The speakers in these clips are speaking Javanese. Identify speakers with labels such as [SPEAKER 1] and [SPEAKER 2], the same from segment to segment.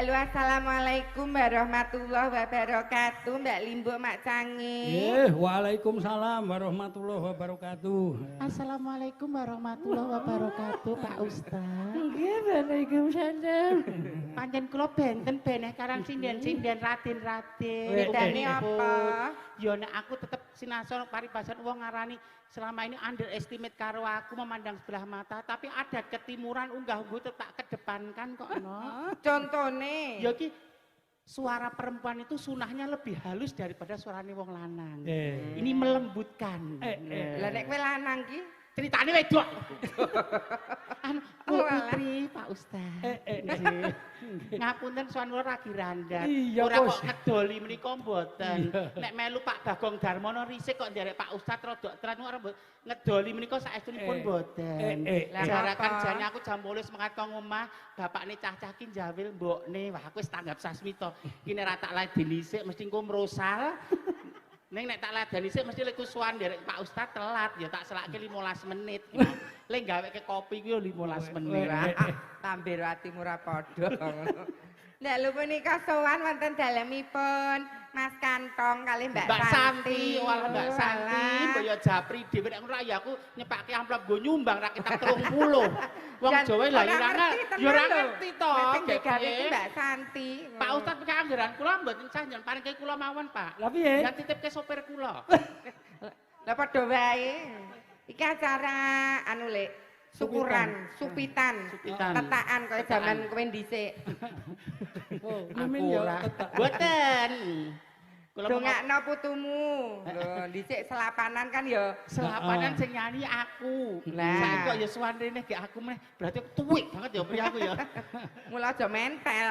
[SPEAKER 1] Halo, assalamualaikum warahmatullahi wabarakatuh. Mbak Limbo, Mak Cangi.
[SPEAKER 2] Waalaikumsalam warahmatullahi wabarakatuh.
[SPEAKER 3] Assalamualaikum warahmatullahi wabarakatuh, Pak Ustaz.
[SPEAKER 1] Nggih, waalaikumsalam.
[SPEAKER 3] Pancen kula benten beneh karang sinden-sinden ratin-ratin.
[SPEAKER 1] Bedane apa?
[SPEAKER 3] Ya nek aku tetep sinasor paribasan wong ngarani selama ini underestimate karo aku memandang sebelah mata, tapi ada ketimuran unggah-ungguh tak kedepankan kok no.
[SPEAKER 1] Contone.
[SPEAKER 3] Ya ki suara perempuan itu sunahnya lebih halus daripada suarane wong lanang. Ini melembutkan.
[SPEAKER 1] Lah nek kowe lanang ki
[SPEAKER 3] Ceritane wedok. Anu, Putri, Pak Ustaz. Ngapunten sowan kula ragi randhat. Ora kok ngedoli menika mboten. Nek melu Pak Bagong Darmono risik kok nderek Pak Ustaz rodok tenan ora ngedoli menika saestunipun mboten. Jarakan jane aku jam 8 semangat kok omah, bapakne cah-cah ki njawil mbokne. Wah, aku wis tanggap sasmita. Ki nek ra tak ladeni sik mesti engko mrosal. Neng nek tak ladani sik mesti lek kusuan derek Pak Ustaz telat ya tak selake 15 menit. Lek gaweke kopi ku 15 menit.
[SPEAKER 1] Tambir atimu ra padha. Nek lho punika sowan wonten dalemipun Mas Kantong kali Mbak
[SPEAKER 3] Santi. Walah Mbak Santi, mbaya japri dhewe nek ngono ya aku nyepake amplop nggo nyumbang ra kita 30. Wong Jawa lha ya ora ngerti to.
[SPEAKER 1] Gawe Mbak Santi.
[SPEAKER 3] Pak Ustaz pek anggaran kula mboten sah nyen paringke kula mawon, Pak.
[SPEAKER 2] Lah piye?
[SPEAKER 3] Ya titipke sopir kula.
[SPEAKER 1] Lah padha wae. Iki acara anu Lek, syukuran, supitan, tetakan kaya jaman kowe dhisik.
[SPEAKER 2] Oh, mimin ya tetak.
[SPEAKER 3] Mboten.
[SPEAKER 1] Dongakno putumu. Lho, dhisik selapanan kan ya
[SPEAKER 3] Selapanan sing nyanyi aku.
[SPEAKER 1] Lah.
[SPEAKER 3] Saiki kok ya suwan rene ge aku meneh. Berarti tuwik banget ya pri aku ya.
[SPEAKER 1] mula aja mentel.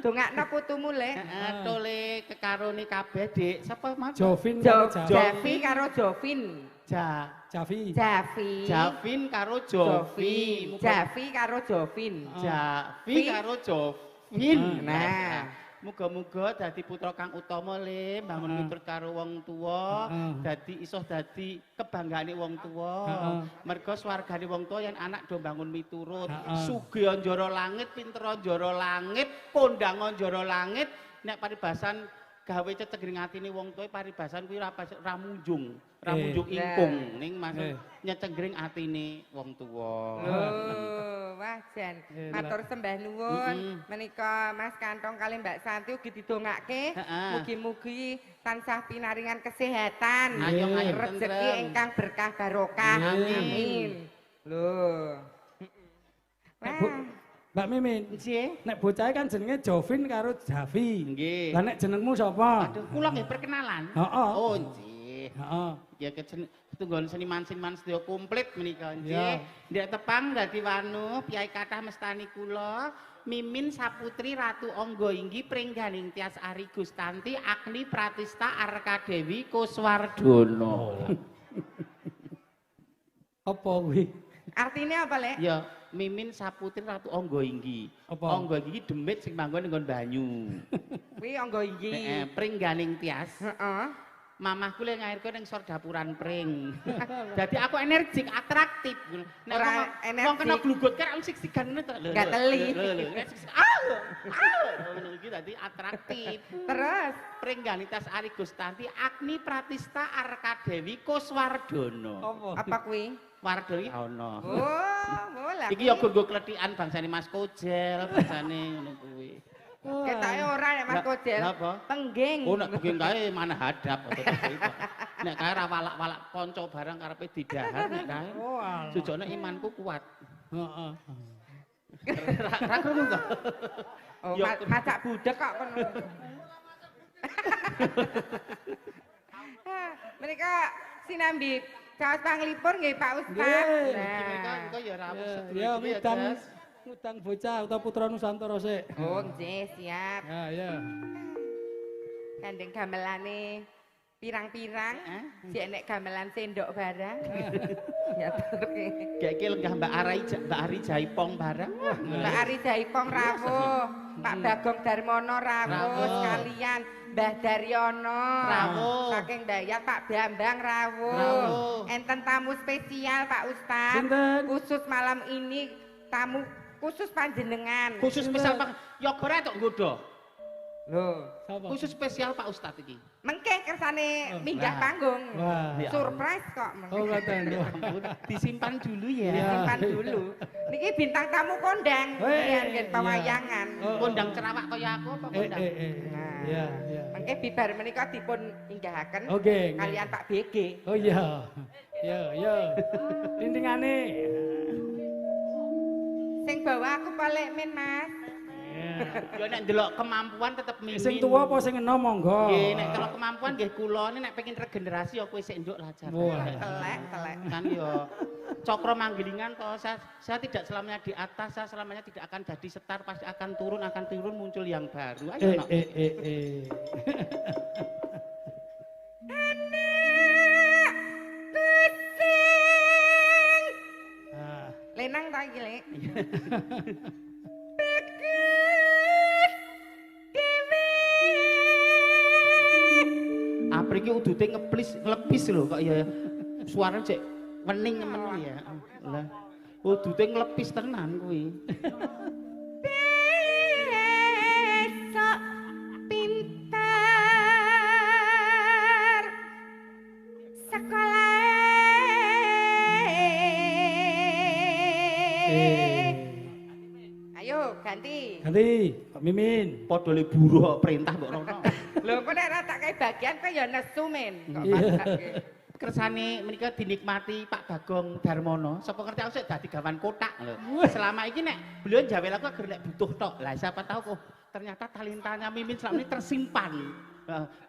[SPEAKER 1] Dongakno putumu Lek.
[SPEAKER 3] Heeh, tole kekarone kabeh, Dik. Sapa mas?
[SPEAKER 2] Jovin karo
[SPEAKER 1] Javi karo Jovin.
[SPEAKER 2] Javi.
[SPEAKER 3] Javin karo Jovin.
[SPEAKER 1] Javi karo Jovin.
[SPEAKER 3] Javi karo Jovin.
[SPEAKER 1] Nah,
[SPEAKER 3] muga-muga dadi putra kang utama le, bangun miturut karo wong tuwa, dadi iso dadi kebanggaane wong tuwa. Merga swargane wong tuwa yen anak do bangun miturut, sugih njara langit, pinter njara langit, kondang njara langit, nek paribasan gawe cecegring atine wong tuwa paribasan kuwi ra munjung ingkung ning maksud nyecegring atine wong tuwa.
[SPEAKER 1] Lho, wah jan. Matur sembah nuwun. Menika Mas Kantong kali Mbak Santi ugi didongake mugi-mugi tansah pinaringan kesehatan, rezeki ingkang berkah barokah. Amin. Lho.
[SPEAKER 2] Mbak Mimin.
[SPEAKER 3] Nggih.
[SPEAKER 2] Nek bocah kan jenenge Jovin karo Javi.
[SPEAKER 3] Nggih.
[SPEAKER 2] Lah nek jenengmu sapa?
[SPEAKER 3] Aduh, kula nggih perkenalan.
[SPEAKER 2] Heeh.
[SPEAKER 3] Oh, nggih.
[SPEAKER 2] Heeh.
[SPEAKER 3] Ya ketunggon seniman-seniman sedaya komplit menika nggih. Ndek tepang dadi wanu piyai kathah mestani kula Mimin Saputri Ratu Angga Inggi Pringganing Tias Ari Gustanti Agni Pratista Arkadewi Kuswardono.
[SPEAKER 2] Apa kuwi?
[SPEAKER 1] Artinya apa, Lek?
[SPEAKER 3] Ya, Mimin Saputri Ratu Angga Inggi.
[SPEAKER 2] Apa?
[SPEAKER 3] Angga Inggi demit sing manggon nggon banyu.
[SPEAKER 1] Kuwi angga iki.
[SPEAKER 3] Pringganing Tias.
[SPEAKER 1] Heeh.
[SPEAKER 3] Mamahku le ngairku ning sor dapuran pring. Jadi aku energik, atraktif. Nek wong kena glugut kan aku sik-sigan ngene to.
[SPEAKER 1] Enggak teli.
[SPEAKER 3] Ngono iki dadi atraktif.
[SPEAKER 1] Terus
[SPEAKER 3] Pringganitas Ari Gustanti Agni Pratista Arkadewi Kuswardono.
[SPEAKER 1] apa kuwi?
[SPEAKER 3] Wardoni ana.
[SPEAKER 1] Oh, lah.
[SPEAKER 3] Iki ya nggo klethikan bangsane Mas Kojel, bangsane ngono kuwi.
[SPEAKER 1] Ketake ora nek Mas Kojel. Tengging.
[SPEAKER 3] Oh nek tengging kae mana hadap. Nek kae ra walak-walak kanca barang karepe didahar nek kae. Jujune imanku kuat.
[SPEAKER 2] Heeh.
[SPEAKER 3] Ra krungu to.
[SPEAKER 1] Oh, masak budek kok kono. Mereka sinambi kaos panglipur nggih Pak Ustaz.
[SPEAKER 3] Nah, engko ya rawuh
[SPEAKER 2] Ya ngutang bocah utawa putra Nusantara sik.
[SPEAKER 1] Oh, nggih, siap.
[SPEAKER 2] Ya, ya.
[SPEAKER 1] Kandeng gamelane pirang-pirang, sik nek gamelan sendok barang. Ya terke.
[SPEAKER 3] Gek lenggah Mbak Ari Jaipong barang.
[SPEAKER 1] Mbak Ari Jaipong rawuh, Pak Bagong Darmono rawuh sekalian. Mbah Daryono
[SPEAKER 3] rawuh.
[SPEAKER 1] Saking Dayak Pak Bambang rawuh. Enten tamu spesial Pak Ustaz. Khusus malam ini tamu khusus panjenengan.
[SPEAKER 3] Khusus spesial Pak Yogora tok nggodho.
[SPEAKER 1] Lho,
[SPEAKER 3] khusus spesial Pak Ustad iki.
[SPEAKER 1] Mengke kersane minggah panggung. Surprise kok.
[SPEAKER 2] Oh, ngoten.
[SPEAKER 3] Disimpan dulu ya.
[SPEAKER 1] Disimpan dulu. Niki bintang tamu kondang, nggih pewayangan.
[SPEAKER 3] Kondang cerawak kaya aku apa kondang?
[SPEAKER 2] Iya, iya.
[SPEAKER 1] Mengke bibar menika dipun inggahaken
[SPEAKER 2] Oke.
[SPEAKER 1] kalian Pak BG.
[SPEAKER 2] Oh iya. Iya. Tintingane.
[SPEAKER 1] Sing bawa aku palek min, Mas.
[SPEAKER 3] Ya nek ndelok kemampuan tetep mimin.
[SPEAKER 2] Sing tuwa apa sing enom monggo.
[SPEAKER 3] Nggih, nek kalau kemampuan nggih kula nek pengen regenerasi ya kowe sik nduk lajar.
[SPEAKER 1] Telek.
[SPEAKER 3] Kan ya cokro manggilingan toh saya tidak selamanya di atas, saya selamanya tidak akan jadi setar, pasti akan turun muncul yang baru. Ayo nok.
[SPEAKER 1] Lenang ta iki, Lek?
[SPEAKER 3] Apri iki udute nglepis lho kok ya. Suarane cek wening nemen ya. Lah, udute nglepis tenan kuwi.
[SPEAKER 1] Besok pintar sekolah. Ayo ganti.
[SPEAKER 2] Ganti, Pak Mimin.
[SPEAKER 3] Padha le buruh perintah mbok rono.
[SPEAKER 1] Lho kok nek ora tak kae bagian kok ya nesu men. Kok
[SPEAKER 2] Iya.
[SPEAKER 1] pasake.
[SPEAKER 3] Kersane menika dinikmati Pak Bagong Darmono. Sapa ngerti aku sik dadi gawan kotak lho. Selama iki nek beliau jawe lagu agar nek butuh tok. Lah siapa tahu kok ternyata talentanya Mimin selama ini tersimpan.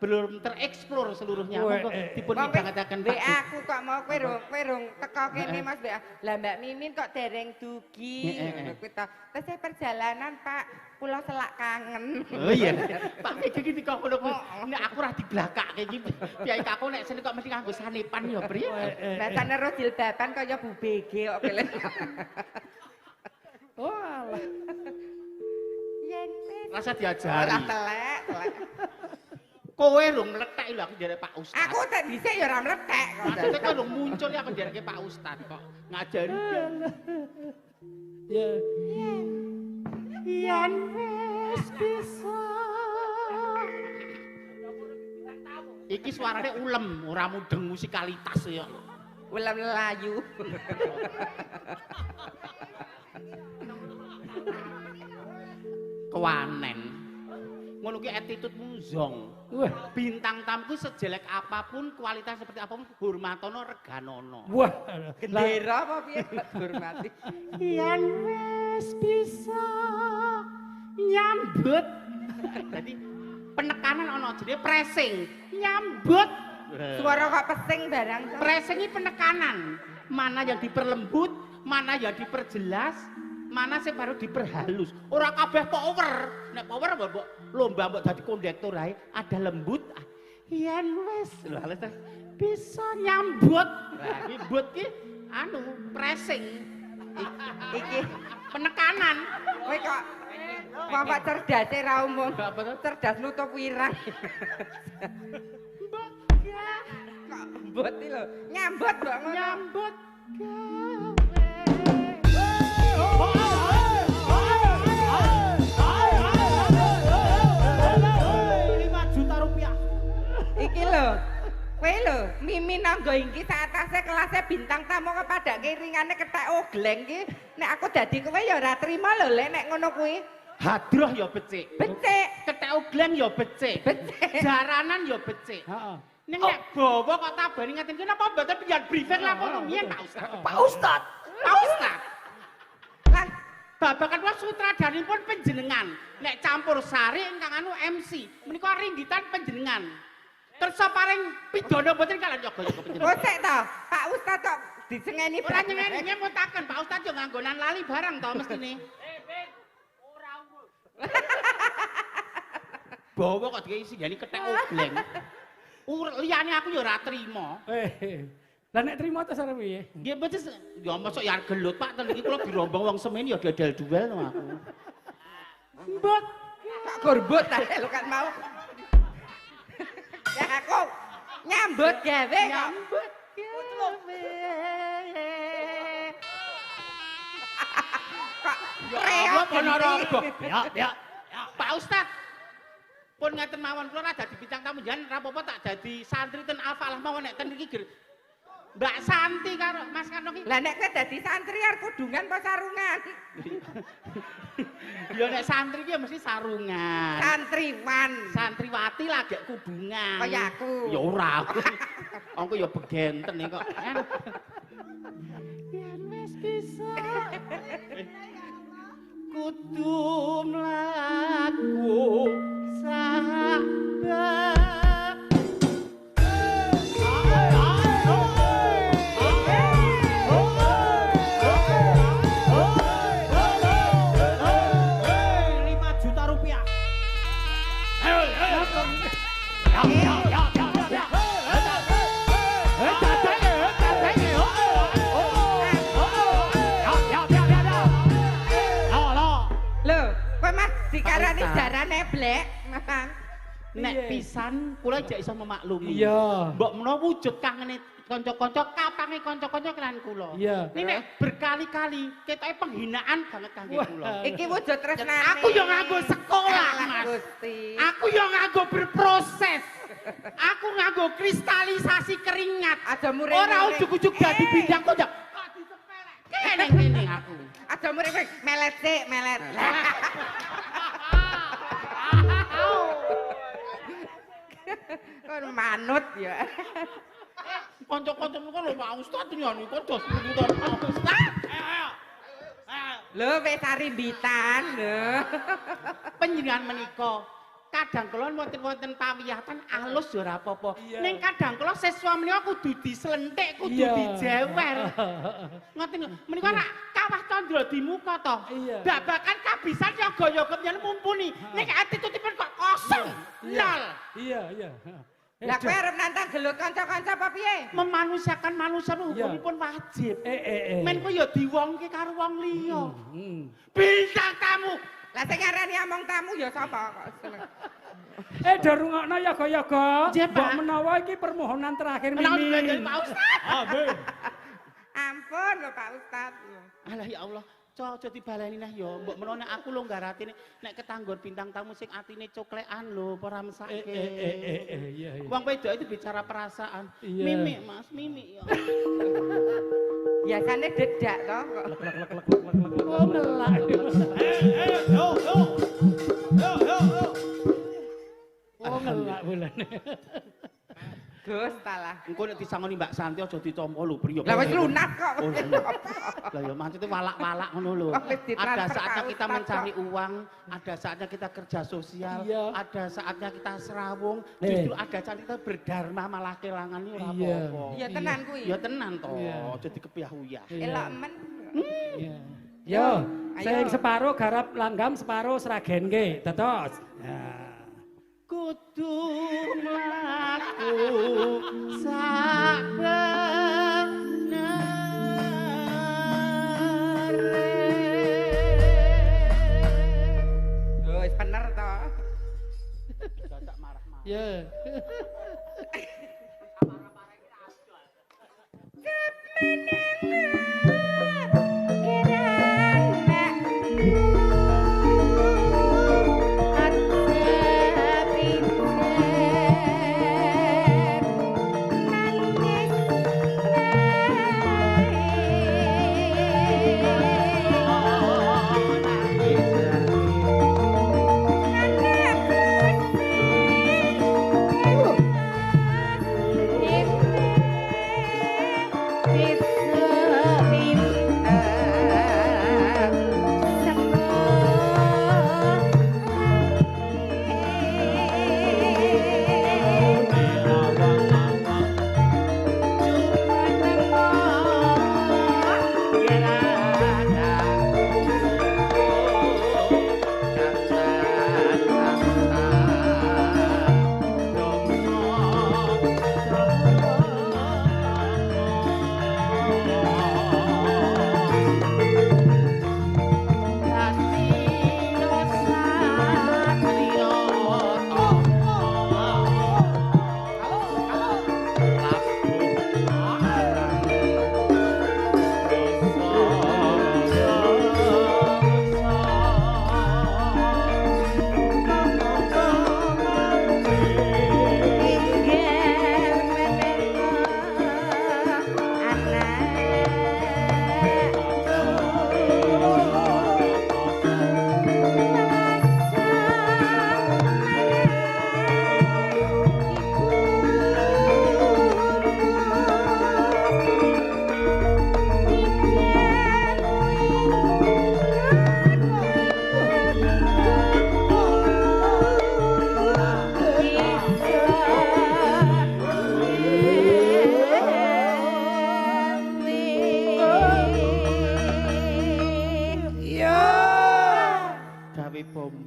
[SPEAKER 3] Belum tereksplor seluruhnya. Monggo dipun midhangetaken Pak.
[SPEAKER 1] Aku kok mau kowe rong teko kene Mas Mbak. Lah Mbak Mimin kok dereng dugi ngono kuwi ta. Terus perjalanan Pak, kula selak kangen.
[SPEAKER 3] Oh iya. Pak iki dikok ngono kuwi. Nek aku ora diblakake iki. Piye aku nek seni kok mesti nganggo sanepan ya, Pri.
[SPEAKER 1] Lah sanero jilbaban kaya Bu BG kok kele.
[SPEAKER 2] Oh alah.
[SPEAKER 1] Yen wis
[SPEAKER 3] Rasa diajari.
[SPEAKER 1] ora telek.
[SPEAKER 3] Kowe rung mlethek lho aku nderek Pak Ustad.
[SPEAKER 1] Aku tak dhisik ya ora mlethek kok.
[SPEAKER 3] Maksudnya kowe rung muncul ya aku nderek Pak Ustad kok ngajari.
[SPEAKER 2] Ya.
[SPEAKER 3] Yen wis bisa. Iki suarane ulem, ora mudeng musikalitas ya.
[SPEAKER 1] Ulam layu.
[SPEAKER 3] Kewanen. Ngono ki attitude-mu zong.
[SPEAKER 2] Wah,
[SPEAKER 3] Bintang tamuku sejelek apapun, kualitas seperti apapun, hormatono reganono.
[SPEAKER 2] wah.
[SPEAKER 1] Gendera apa piye hormati.
[SPEAKER 3] Yen wis bisa nyambut. Jadi penekanan ono jenenge pressing. Nyambut.
[SPEAKER 1] Suara kok pesing barang.
[SPEAKER 3] Pressing ini penekanan. Mana yang diperlembut, mana yang diperjelas, mana sing baru diperhalus. Ora kabeh power. Nek power mbok lomba mbok dadi kondektur ae, ada lembut. Yen wis lho bisa nyambut. Lah iki but ki anu pressing.
[SPEAKER 1] Iki
[SPEAKER 3] Penekanan.
[SPEAKER 1] kowe kok bapak cerdas ra umum. Cerdas nutup wirang. Kok mbut iki lho, nyambut mbok ngono.
[SPEAKER 3] Nyambut
[SPEAKER 1] Iki lho. Kowe lho, Mimin nanggo iki sak atase kelasnya bintang tamu kok padake ringane kethek ogleng iki. Nek aku dadi kowe ya ora trima lho lek nek ngono kuwi.
[SPEAKER 3] hadroh ya becik.
[SPEAKER 1] Becik.
[SPEAKER 3] Kethek ogleng ya becik.
[SPEAKER 1] Becik.
[SPEAKER 3] Jaranan ya becik.
[SPEAKER 2] Heeh.
[SPEAKER 3] Ning nek bawa kok tabani ngaten iki napa mboten pinjan briefing lah kono miyen Pak Ustad.
[SPEAKER 1] Pak Ustad.
[SPEAKER 3] Pak Ustad.
[SPEAKER 1] Lah
[SPEAKER 3] Babakan was sutradaripun panjenengan. Nek campur sari ingkang anu MC, menika ringgitan panjenengan. Terus paring pidana mboten kalian yoga-yoga panjenengan.
[SPEAKER 1] Kosek to, Pak Ustad kok disengeni
[SPEAKER 3] Ora nyengeni ngemutaken Pak Ustad yo nganggonan lali barang to mestine. Ora unggul. Bawa kok diisi jane kethek ogleng. Liyane aku ya ora trima.
[SPEAKER 2] Lah nek trimo terus arep piye?
[SPEAKER 3] Nggih mboten ya mosok ya gelut Pak ten iki kula dirombong wong semen ya dadal duel no aku.
[SPEAKER 1] Mbot. Kok gorbot ta lho kan mau. Ya aku nyambut gawe kok.
[SPEAKER 3] Nyambut gawe.
[SPEAKER 1] Kok Reok
[SPEAKER 3] Ponorogo. Ya. Pak Ustad. Pun ngeten mawon kula ora dadi bintang tamu jan ora apa-apa tak dadi santri ten Al-Falah mawon nek ten iki Mbak Santi karo Mas Karno iki.
[SPEAKER 1] Lah nek kowe dadi santri arep kudungan apa sarungan?
[SPEAKER 3] Ya nek santri ki mesti sarungan.
[SPEAKER 1] Santriwan.
[SPEAKER 3] Santriwati lagi kudungan.
[SPEAKER 1] Kaya aku.
[SPEAKER 3] Ya ora aku. Aku ya begenten kok. Yen wis bisa. Kudu mlaku sabar.
[SPEAKER 1] Dikarani jarane blek, Mas.
[SPEAKER 3] Nek pisan kula jek iso memaklumi.
[SPEAKER 2] Iya.
[SPEAKER 3] Mbok menawa wujud kangene kanca-kanca kapange kanca-kanca kelan kula.
[SPEAKER 2] Iya.
[SPEAKER 3] Ini nek berkali-kali ketoke penghinaan banget kangge kula.
[SPEAKER 1] Iki wujud tresnane.
[SPEAKER 3] Aku yo nganggo sekolah, Mas.
[SPEAKER 1] Gusti.
[SPEAKER 3] Aku yo nganggo berproses. Aku nganggo kristalisasi keringat.
[SPEAKER 1] Aja murene.
[SPEAKER 3] Ora ujug-ujug dadi bidang kok disepelek. Kene aku.
[SPEAKER 1] Aja murene melet sik, melet. Kon manut ya.
[SPEAKER 3] Kanca-kancamu kok lho Pak Ustad nyoni kok dos punutan Pak Ustad. Ayo.
[SPEAKER 1] Lho wis sarimbitan lho.
[SPEAKER 3] Panjenengan menika kadang kula wonten pawiyatan alus ya ora apa-apa. Ning kadang kula siswa menika kudu dislentik, kudu dijewer. Ngoten menika rak kawah candra di muka to. Babakan kabisan yoga-yoga yen mumpuni. Nek attitude-ipun kok kosong. Nol.
[SPEAKER 2] Iya.
[SPEAKER 1] Lah kowe arep nantang gelut kanca-kanca apa piye?
[SPEAKER 3] Memanusiakan manusia hukumipun wajib. Men ku ya diwongke karo wong liya. Bintang tamu.
[SPEAKER 1] Lah sing ngarani omong tamu ya sapa kok seneng.
[SPEAKER 2] Darungokno yoga-yoga. Mbok menawa iki permohonan terakhir
[SPEAKER 3] Mimi. Pak Ustad.
[SPEAKER 1] Ampun lho Pak Ustad.
[SPEAKER 3] Alah ya Allah. Aja dibaleni nah ya, mbok menawa nek aku longgar atine nek ketanggon bintang tamu sing atine coklekan lho, ora mesake.
[SPEAKER 2] Iya.
[SPEAKER 3] Wong wedok itu bicara perasaan. Mimi, Mas, mimi ya.
[SPEAKER 1] Biasane dedak to kok.
[SPEAKER 2] Oh ngelak.
[SPEAKER 3] Yo.
[SPEAKER 2] Oh ngelak bulane.
[SPEAKER 1] Gus talah.
[SPEAKER 3] Engko nek disangoni Mbak Santi aja ditampa lho, priyo.
[SPEAKER 1] Lah wis lunas kok.
[SPEAKER 3] Lah ya maksudnya walak-walak ngono lho. Ada saatnya kita mencari uang, ada saatnya kita kerja sosial, ada saatnya kita serawung, justru ada saat kita berdharma malah kelangan ora apa-apa.
[SPEAKER 1] Iya tenan kuwi.
[SPEAKER 3] Ya tenan to, aja dikepyah-uyah.
[SPEAKER 1] Elok men.
[SPEAKER 2] Yo, sing separo garap langgam, separo seragenke. Tetos.
[SPEAKER 3] Kudu mlaku sabener.
[SPEAKER 1] Wis bener to.
[SPEAKER 3] Dadak marah-marah.
[SPEAKER 2] Ya.
[SPEAKER 4] It's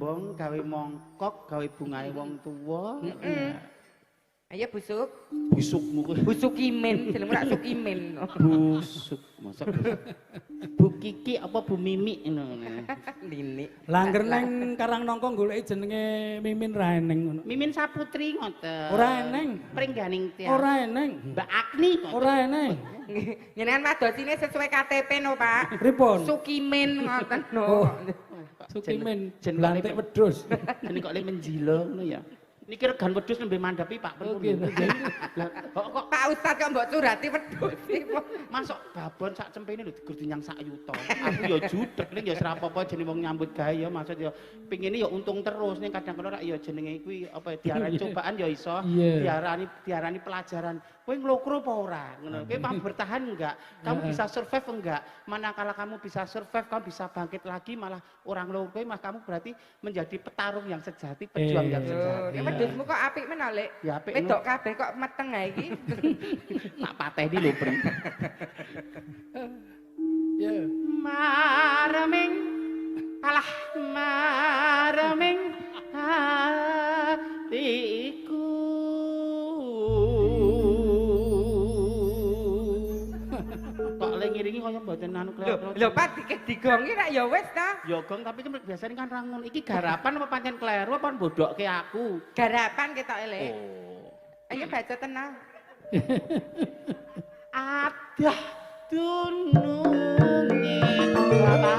[SPEAKER 3] gembong, gawe mongkok, gawe bungae wong tuwa.
[SPEAKER 1] Ayo busuk.
[SPEAKER 3] Busukmu kuwi.
[SPEAKER 1] Busuk Imin, jenengmu rak Sukimin.
[SPEAKER 3] Busuk, masak. Bu Kiki apa Bu Mimi ngono.
[SPEAKER 1] Lini.
[SPEAKER 2] Langger neng Karang Nongko goleki jenenge Mimin ra eneng ngono.
[SPEAKER 3] Mimin Saputri ngoten.
[SPEAKER 2] Ora eneng.
[SPEAKER 3] Pringganing tiang.
[SPEAKER 2] Ora eneng.
[SPEAKER 3] Mbak Agni kok.
[SPEAKER 2] Ora eneng.
[SPEAKER 1] Jenengan madosine sesuai KTP no, Pak.
[SPEAKER 2] Pripun?
[SPEAKER 1] Sukimin ngoten no.
[SPEAKER 2] Sukimin
[SPEAKER 3] jen
[SPEAKER 2] lantik wedhus.
[SPEAKER 3] Jeneng kok le menjilo ngono ya. Niki regan wedhus nembe mandhapi Pak.
[SPEAKER 2] Oke.
[SPEAKER 3] Kok
[SPEAKER 1] Pak Ustaz kok mbok curhati wedhus iki.
[SPEAKER 3] masuk babon sak cempene lho digur dinyang sak yuta. Aku ya judeg ning ya ora apa-apa jenenge wong nyambut gawe ya maksud ya pengine ya untung terus ning kadang-kadang rak ya jenenge kuwi apa diarani cobaan ya iso, diarani pelajaran. Kowe nglokro apa ora? Ngono. Kowe mampu bertahan enggak? Kamu bisa survive enggak? Manakala kamu bisa survive, kamu bisa bangkit lagi malah orang nglokro kowe mah kamu berarti menjadi petarung yang sejati, pejuang yang sejati.
[SPEAKER 1] Wedhusmu kok apik men Lek.
[SPEAKER 3] Ya apik.
[SPEAKER 1] Wedok kabeh kok meteng ae iki.
[SPEAKER 3] Tak pateni lho, Bro.
[SPEAKER 2] Ya.
[SPEAKER 3] Mareming alah mareming hatiku kok le ngiringi kaya mboten anu klep.
[SPEAKER 1] Lho Pak digongi rak ya wis ta.
[SPEAKER 3] Ya gong tapi kan biasane kan rangun iki garapan apa pancen kleru apa bodokke aku.
[SPEAKER 1] Garapan ketoke Lek.
[SPEAKER 3] Oh.
[SPEAKER 1] Ayo baca tenang.
[SPEAKER 3] Adah dunungi bapak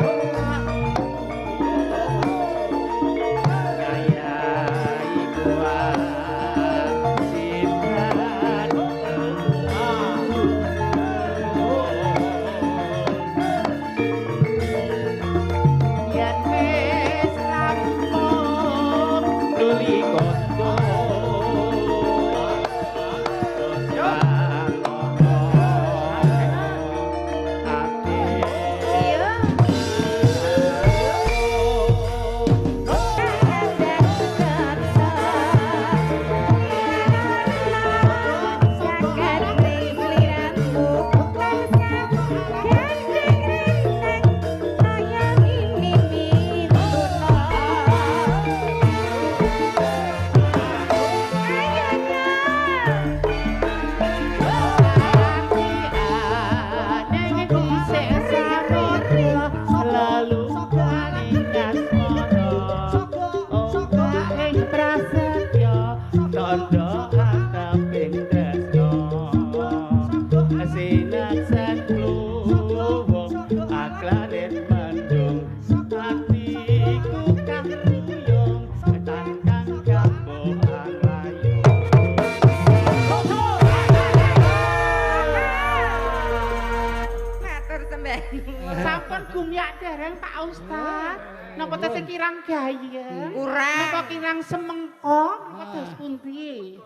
[SPEAKER 3] Sampun gumyak dereng Pak Ustaz. Napa tesih kirang gayeng?
[SPEAKER 1] Kurang.
[SPEAKER 3] Napa kirang semengkok? Napa terus pundi?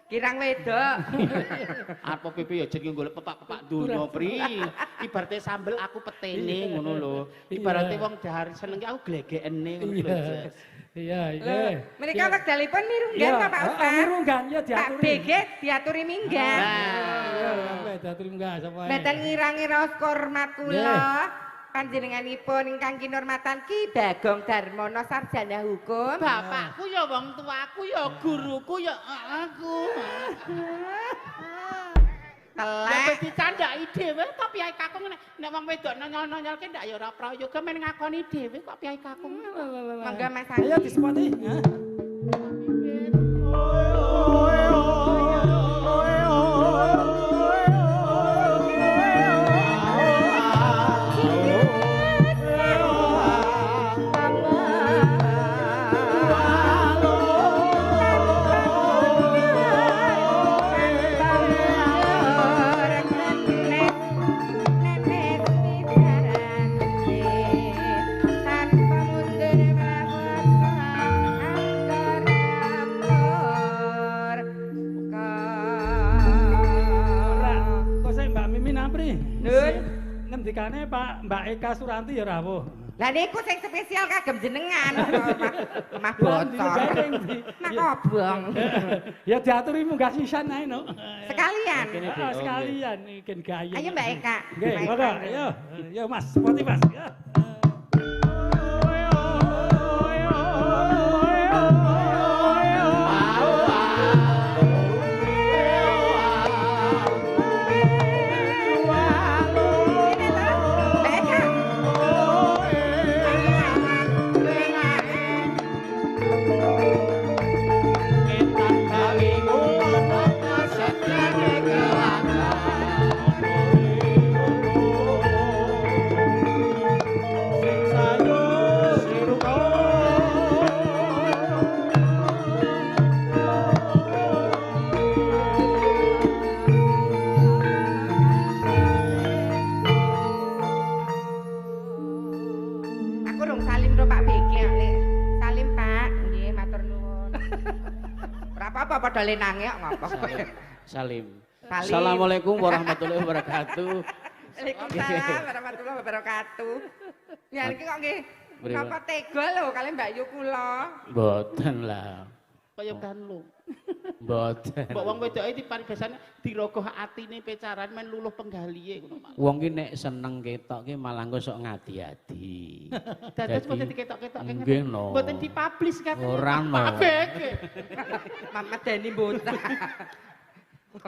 [SPEAKER 1] Kirang wedok.
[SPEAKER 3] Apa pipi ya jenenge golek pepak-pepak donya, Pri. Ibarate sambel aku petene ngono lho. Ibarate wong dahar seneng aku glegekene ngono lho.
[SPEAKER 2] Iya, iya.
[SPEAKER 1] Menika wekdalipun mirunggan ta Pak Ustaz?
[SPEAKER 2] Mirunggan ya
[SPEAKER 1] Pak
[SPEAKER 2] diaturi.
[SPEAKER 1] BG diaturi minggat.
[SPEAKER 2] Iya, sampai diaturi enggak sapa ae.
[SPEAKER 1] Mboten ngira-ngira hormat kula. Panjenenganipun ingkang kinurmatan Ki Bagong Darmono sarjana hukum.
[SPEAKER 3] Bapakku ya wong tuaku ya guruku ya aku.
[SPEAKER 1] Telek
[SPEAKER 3] dicandhaki dhewe kok piyai kakung nek wong wedok nonyol-nonyolke ndak ya ora prayoga men ngakoni dhewe kok piyai kakung.
[SPEAKER 1] monggo Mas
[SPEAKER 2] Ayo
[SPEAKER 1] Andi.
[SPEAKER 2] disepati. Ngendikane Pak Mbak Eka Suranti ya rawuh.
[SPEAKER 1] Lah niku sing spesial kagem jenengan. Mah bocor. Mak obong.
[SPEAKER 2] Ya diaturi munggah sisan ae no.
[SPEAKER 1] Sekalian.
[SPEAKER 2] Sekalian iki gayeng.
[SPEAKER 1] Ayo Mbak Eka.
[SPEAKER 2] Nggih, monggo. Ayo. Yo Mas, sepati Mas. Ya.
[SPEAKER 1] Aku rung salim to Pak Beki nek. Salim Pak. Nggih, matur nuwun. Ora apa-apa padha lenange kok ngopo.
[SPEAKER 4] Salim. Assalamualaikum warahmatullahi wabarakatuh.
[SPEAKER 1] Waalaikumsalam warahmatullahi wabarakatuh. Ya iki kok nggih napa tega lho kali Mbak Yu kula.
[SPEAKER 4] Mboten lah.
[SPEAKER 3] Kaya kanlung.
[SPEAKER 4] Mboten.
[SPEAKER 3] Mbok wong wedoke diparibasane dirogoh atine pecaran men luluh penggalihe ngono malah.
[SPEAKER 4] Wong ki nek seneng ketok ki malah engko sok ngadi-adi.
[SPEAKER 3] Dados mboten diketok-ketok kene.
[SPEAKER 4] Nggih no.
[SPEAKER 3] Mboten dipublish katene.
[SPEAKER 4] Ora no.
[SPEAKER 1] Mamat Deni bocah.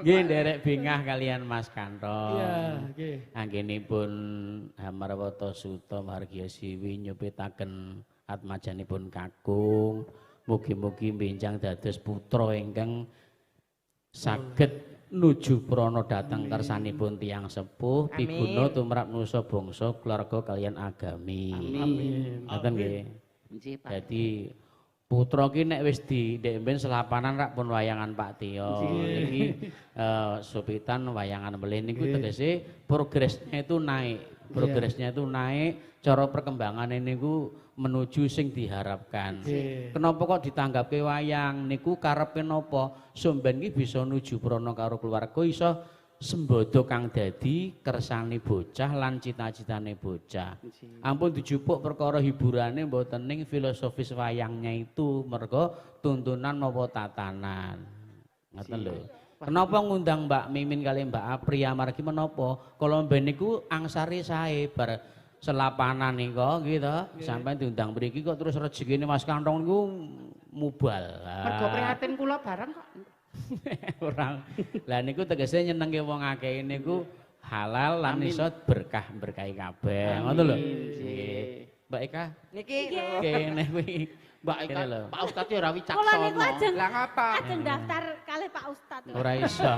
[SPEAKER 4] Nggih nderek bingah kalian Mas Kanto.
[SPEAKER 2] Iya, nggih.
[SPEAKER 4] Anggenipun Hamarwata Suta Margya Siwi nyupitaken atmajanipun kakung. Mugi-mugi benjang dados putra ingkang saged nuju prana dhateng kersanipun tiyang sepuh piguna tumrap nusa bangsa keluarga kalian agami.
[SPEAKER 2] Amin.
[SPEAKER 4] Ngoten nggih.
[SPEAKER 3] Nggih, Pak.
[SPEAKER 4] Dadi putra ki nek wis ndek ben selapanan rak pun wayangan Pak Tio. Niki supitan wayangan melih niku tegese progresnya itu naik. Progresnya itu naik, cara perkembangan niku menuju sing diharapkan. Kenapa kok ditanggapke wayang niku karepe napa? Somben iki bisa nuju prana karo keluarga iso sembodo kang dadi kersane bocah lan cita-citane bocah. Ampun dijupuk perkara hiburane mboten ning filosofis wayangnya itu mergo tuntunan mawa tatanan. Ngoten lho. Kenapa ngundang Mbak Mimin kali Mbak Apri amargi menapa? Kala mben niku angsare sae bar selapanan nika gitu. Sampai diundang mriki kok terus rezekine Mas Kantong niku mubal.
[SPEAKER 3] Mergo prihatin kula bareng kok.
[SPEAKER 4] Orang. Lah niku tegese nyenengke wong akeh niku halal lan iso berkahi kabeh. Ngono lho. Nggih. Mbak Eka.
[SPEAKER 1] Niki
[SPEAKER 4] Kene kuwi.
[SPEAKER 3] Mbak Eka, Pak Ustadz ya ora wicaksono.
[SPEAKER 5] Kula niku
[SPEAKER 1] lah ngapa?
[SPEAKER 5] ajeng daftar kalih Pak Ustadz.
[SPEAKER 4] Ora iso.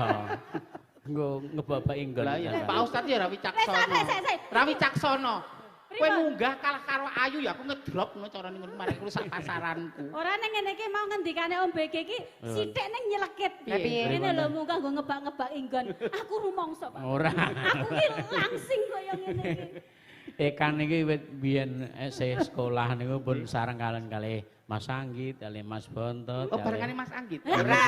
[SPEAKER 4] Nggo ngebabaki nggon.
[SPEAKER 3] Lah iya, Pak Ustadz ya ora wicaksono. Ora wicaksono. Kowe munggah kalah karo Ayu ya aku ngedrop ngono carane ngono marek kuwi sak pasaranku.
[SPEAKER 5] Ora ning ngene iki mau ngendikane Om BG iki sithik ning nyelekit. Ngene lho munggah nggo ngebak-ngebak inggon. Aku rumangsa, Pak.
[SPEAKER 4] Ora.
[SPEAKER 5] Aku ki langsing kaya ngene iki.
[SPEAKER 4] Ekan iki wit biyen esih sekolah niku pun sareng kali Mas Anggit, kali Mas Bontot.
[SPEAKER 3] Oh barengane Mas Anggit.
[SPEAKER 4] Ora.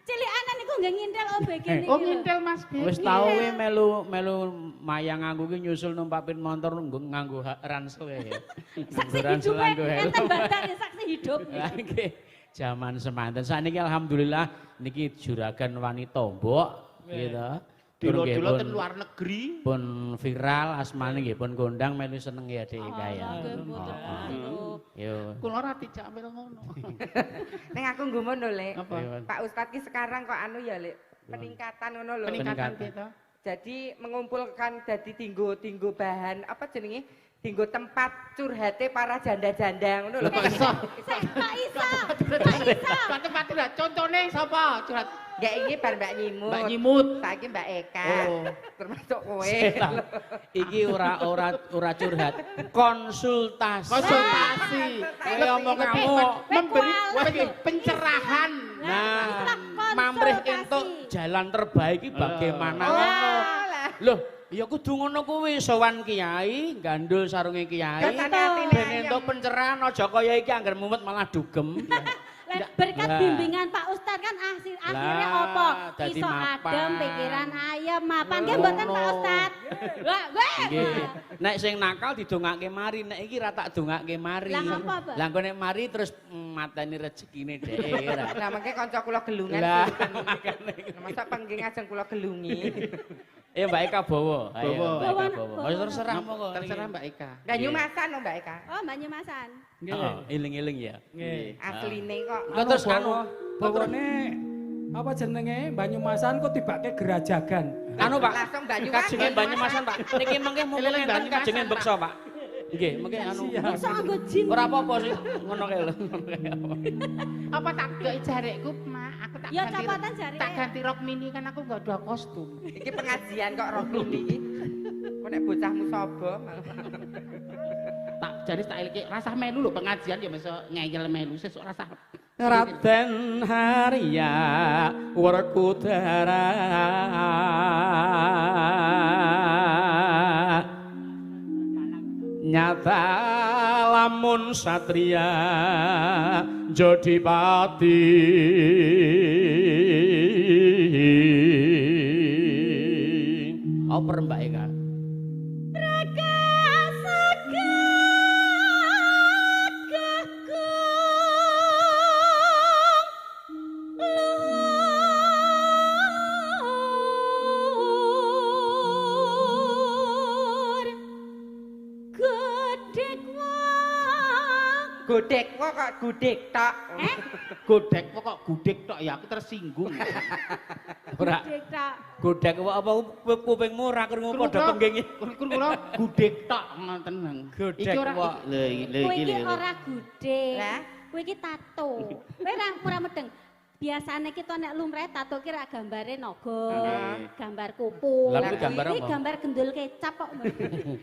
[SPEAKER 5] Cilikane niku nggih ngintel Om BG niki.
[SPEAKER 3] Oh ngintel Mas BG.
[SPEAKER 4] Wis tau we melu mayang aku ki nyusul numpakin motor nganggo ransel ya.
[SPEAKER 5] Saksi hidup enten badane saksi hidup.
[SPEAKER 4] Lah nggih jaman semanten. Sakniki alhamdulillah niki juragan wanita mbok gitu.
[SPEAKER 3] Dilo-dilo ten luar negeri.
[SPEAKER 4] Pun viral asmane nggih pun kondang melu seneng ya Dik kaya. Yo.
[SPEAKER 3] Kula ora dijak mel ngono.
[SPEAKER 1] Ning aku nggumun lho, Lek.
[SPEAKER 3] Apa?
[SPEAKER 1] Pak Ustadz ki sekarang kok anu ya, Lek. Peningkatan ngono lho.
[SPEAKER 3] Peningkatan gitu.
[SPEAKER 1] Jadi mengumpulkan dadi tinggo bahan apa jenenge? Tinggo tempat curhate para janda-janda ngono lho.
[SPEAKER 3] Kok iso?
[SPEAKER 5] Pak Isa.
[SPEAKER 3] Pak tempat lah contone sapa curhat?
[SPEAKER 1] Ya iki bar Mbak Nyimut.
[SPEAKER 3] Mbak Nyimut.
[SPEAKER 1] Saiki Mbak Eka.
[SPEAKER 3] Oh.
[SPEAKER 1] Termasuk kowe.
[SPEAKER 4] Iki ora curhat, konsultasi.
[SPEAKER 3] Konsultasi.
[SPEAKER 4] Kaya omong kamu
[SPEAKER 3] memberi pencerahan.
[SPEAKER 4] Nah, mamrih entuk jalan terbaik iki bagaimana. Loh, ya kudu ngono kuwi sowan kiai, gandul sarunge kiai. Ben entuk pencerahan aja kaya iki angger mumet malah dugem.
[SPEAKER 5] Berkat bimbingan Pak Ustadz kan akhirnya apa?
[SPEAKER 4] Dadi
[SPEAKER 5] Iso
[SPEAKER 4] mapan.
[SPEAKER 5] adem, pikiran ayem, mapan. Nggih mboten Pak Ustadz?
[SPEAKER 4] Nggih. Nek sing nakal didongake mari, nek iki ra tak dongake mari.
[SPEAKER 5] Lah ngapa, Pak?
[SPEAKER 4] Lah engko nek mari terus mateni rezekine dhek.
[SPEAKER 1] Lah mengke kanca kula gelungan.
[SPEAKER 4] Lah
[SPEAKER 1] masa pengking ajeng kula gelungi.
[SPEAKER 4] Mbak Eka bawa.
[SPEAKER 3] Bawa.
[SPEAKER 4] Wis terserah monggo.
[SPEAKER 3] Terserah Mbak Eka.
[SPEAKER 1] Banyumasan lho Mbak Eka.
[SPEAKER 5] Oh, Banyumasan.
[SPEAKER 4] Heeh, eling-eling ya.
[SPEAKER 2] Nggih.
[SPEAKER 1] Asline kok.
[SPEAKER 4] Terus anu
[SPEAKER 2] bawane apa jenenge Banyumasan kok tibake Gerajagan.
[SPEAKER 4] Anu Pak.
[SPEAKER 1] Langsung Banyumasan.
[SPEAKER 4] Kajenge Banyumasan Pak. Niki mengke mumpung enten kajenge beksa Pak. Nggih, mengke anu.
[SPEAKER 5] Beksa nggo jin.
[SPEAKER 4] Ora apa-apa sih ngono kae lho.
[SPEAKER 3] Apa tak doki jarekku, Mak? Aku tak
[SPEAKER 5] Ya
[SPEAKER 3] ganti.
[SPEAKER 5] capatan jareke.
[SPEAKER 3] Tak ganti rok mini kan aku enggak ada kostum.
[SPEAKER 1] Iki pengajian kok rok iki. Kok nek bocahmu sapa?
[SPEAKER 3] Tak jadi tak eleke rasah melu lho pengajian ya meso ngeyel melu sesuk rasah.
[SPEAKER 4] Raden Harya Werkudara nyata lamun satria Jodipati oper Mbak Eka
[SPEAKER 1] Godek kok gudek tok.
[SPEAKER 3] Godek kok gudek tok ya aku tersinggung.
[SPEAKER 4] Ora. Godek apa kupingmu ora krungu padha pengging.
[SPEAKER 3] Kula gudek tok ngoten.
[SPEAKER 4] Iki ora
[SPEAKER 3] lho iki
[SPEAKER 5] ora gudek. Lah, kowe iki tato. Kowe ora medeng. Biasane kita nek lumrah tato ki rak gambare naga, gambar kupu.
[SPEAKER 4] Lah gambar apa?
[SPEAKER 5] Iki gambar gendul kecap kok.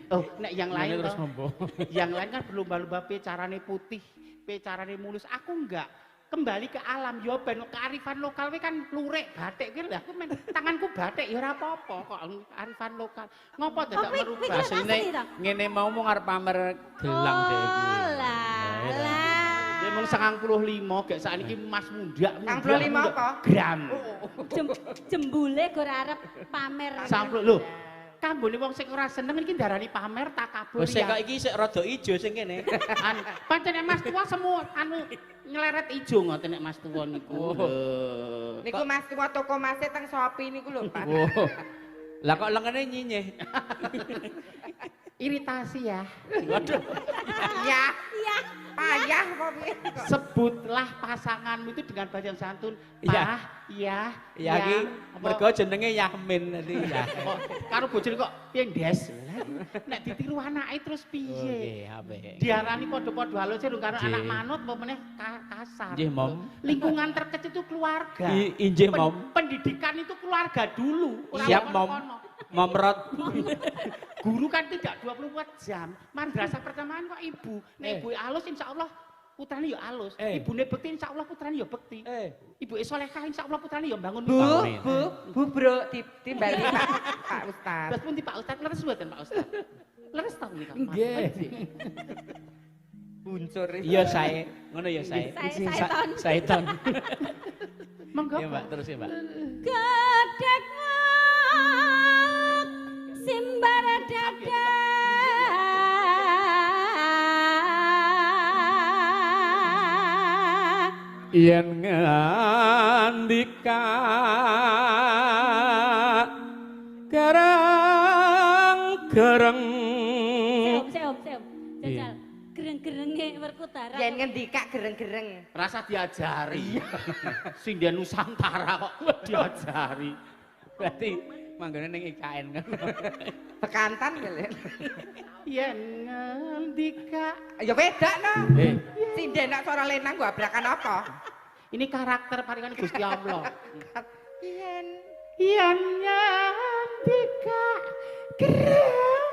[SPEAKER 3] Oh, nek yang lain
[SPEAKER 4] terus ngombo.
[SPEAKER 3] Yang lain kan berlomba-lomba pecarane putih, pecarane mulus. Aku enggak. Kembali ke alam ya ben kearifan lokal we kan lurik batik ki lha aku tanganku batik ya ora apa-apa kok kearifan lokal. Ngopo dadak merubah asline
[SPEAKER 4] ngene mau ngarep pamer gelang dhewe iki.
[SPEAKER 5] Oh lah.
[SPEAKER 3] Mung 95 gek sakniki Mas Mundak.
[SPEAKER 1] 95 apa?
[SPEAKER 3] Gram.
[SPEAKER 5] Jembule go arep pamer.
[SPEAKER 3] Sampul lho. Kanggone wong sing ora seneng iki ndarani pamer takabur.
[SPEAKER 4] Wis kok iki sik rada ijo sing kene.
[SPEAKER 3] Pancen Mas Tua semua nyleret ijo ngoten nek Mas Tua niku.
[SPEAKER 1] Niku Mas Tua toko Mase teng Shopee niku lho, Pak.
[SPEAKER 4] Lah kok lengene nyinyih.
[SPEAKER 3] Iritasi ya.
[SPEAKER 4] Waduh.
[SPEAKER 1] Iya. Iya. Payah kok piye.
[SPEAKER 3] Sebutlah pasanganmu itu dengan bacaan santun.
[SPEAKER 4] Iya.
[SPEAKER 3] Iya.
[SPEAKER 4] Ya iki mergo jenenge Yamin nanti ya.
[SPEAKER 3] Karo bojone kok piye ndes. Nek ditiru anake terus piye?
[SPEAKER 4] Nggih, apik.
[SPEAKER 3] Diarani padha-padha halus karo anak manut apa meneh kasar.
[SPEAKER 4] Nggih, Mom.
[SPEAKER 3] Lingkungan terkecil itu keluarga.
[SPEAKER 4] Injih, Mom.
[SPEAKER 3] Pendidikan itu keluarga dulu.
[SPEAKER 4] Siap, Mom. Momrot.
[SPEAKER 3] Guru kan tidak 24 jam. Madrasah pertemanan kok ibu. Nek ibu alus insyaallah putrane ya alus. Ibune bekti insyaallah putrane ya bekti. Ibu solehah insyaallah putrane ya bangun.
[SPEAKER 1] Bu bro timbali Pak Ustaz.
[SPEAKER 3] Terus pun Pak Ustaz leres mboten Pak Ustaz. Leres ta menika?
[SPEAKER 2] Nggih.
[SPEAKER 1] Buncur.
[SPEAKER 4] Iya sae, ngono ya sae. Saeton.
[SPEAKER 3] Monggo.
[SPEAKER 4] Ya Mbak, terus ya Mbak.
[SPEAKER 5] Gedek simbar dada
[SPEAKER 4] yen ngandika gereng
[SPEAKER 5] Seom jajal gereng-gerenge Werkudara
[SPEAKER 1] Yen ngendika gereng-gereng
[SPEAKER 3] Rasa diajari. Sing dia Nusantara kok diajari.
[SPEAKER 4] berarti manggone ning IKN kan.
[SPEAKER 1] bekantan kali.
[SPEAKER 3] Yen ngendika
[SPEAKER 1] Ya beda no. Sinden nak suara lenang gua abrakan apa?
[SPEAKER 3] ini karakter paringan Gusti Allah.
[SPEAKER 1] Yen
[SPEAKER 3] ngendika gereng.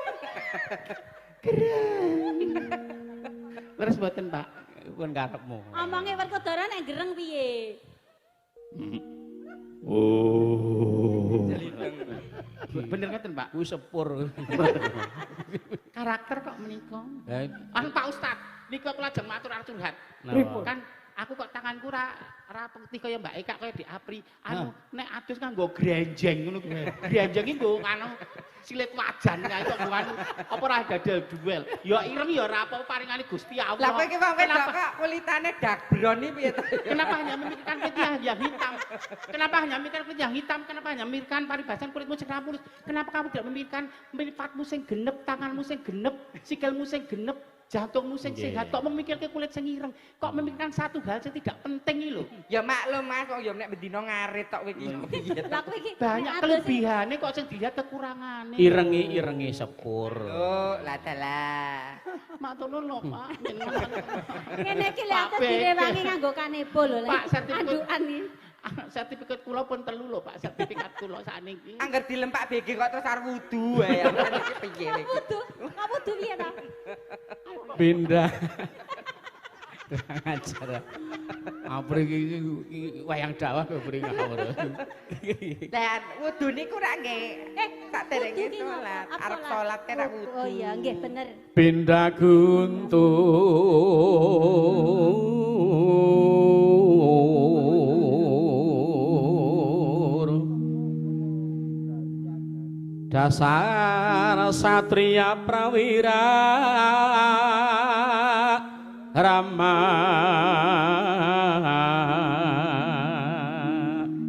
[SPEAKER 3] Leres mboten, Pak?
[SPEAKER 4] Pun karepmu.
[SPEAKER 5] omonge Werkudara nek gereng piye
[SPEAKER 3] Bener ngeten, Pak?
[SPEAKER 4] Kuwi sepur.
[SPEAKER 3] Karakter kok menika. Pak Ustad, nika kula ajeng matur curhat. Kan aku kok tanganku ra pekti kaya Mbak Eka kaya diapri. Nek adus nganggo grenjeng ngono. Grenjeng iki nggo silit wajan kae kok anu apa ora dadal duel. Ya ireng ya ora apa paringane Gusti Allah.
[SPEAKER 1] Lah kowe iki wong wedok kok kulitane dagbron iki piye to?
[SPEAKER 3] Kenapa hanya memikirkan kulit yang hitam? Kenapa hanya memikirkan kulit yang hitam? Kenapa hanya memikirkan paribasan kulitmu sing mulus? Kenapa kamu tidak memikirkan mripatmu sing genep, tanganmu sing genep, sikilmu sing genep, jantungmu sing sehat? Kok memikirkan kulit sing ireng? Kok memikirkan satu hal yang tidak penting iki lho?
[SPEAKER 1] Ya maklum Mas, kok ya nek bendina ngarit tok kowe iki.
[SPEAKER 5] lah kowe iki
[SPEAKER 3] Banyak kelebihannya kok sing dilihat kekurangannya.
[SPEAKER 4] Irengi sepur.
[SPEAKER 1] Oh, lah dalah.
[SPEAKER 3] Matur nuwun lho, Pak.
[SPEAKER 5] ngene iki lho atus direwangi nganggo kanebo lho
[SPEAKER 3] Pak, sertifikat
[SPEAKER 5] andukan iki
[SPEAKER 3] sertifikat kula pun 3 lho, Pak. Sertifikat kula sakniki.
[SPEAKER 1] Angger dilempak BG kok terus arep wudu ae. Iki piye iki?
[SPEAKER 5] wudu piye ta
[SPEAKER 4] Pindah. Kurang ajar. Apri iki wayang dakwah kok beri ngawur.
[SPEAKER 1] Lah wudu niku ra nggih. Sak derenge salat, arep salat kena wudu.
[SPEAKER 5] Oh iya, nggih bener.
[SPEAKER 4] Pindah guntur dasar satria prawira Rama.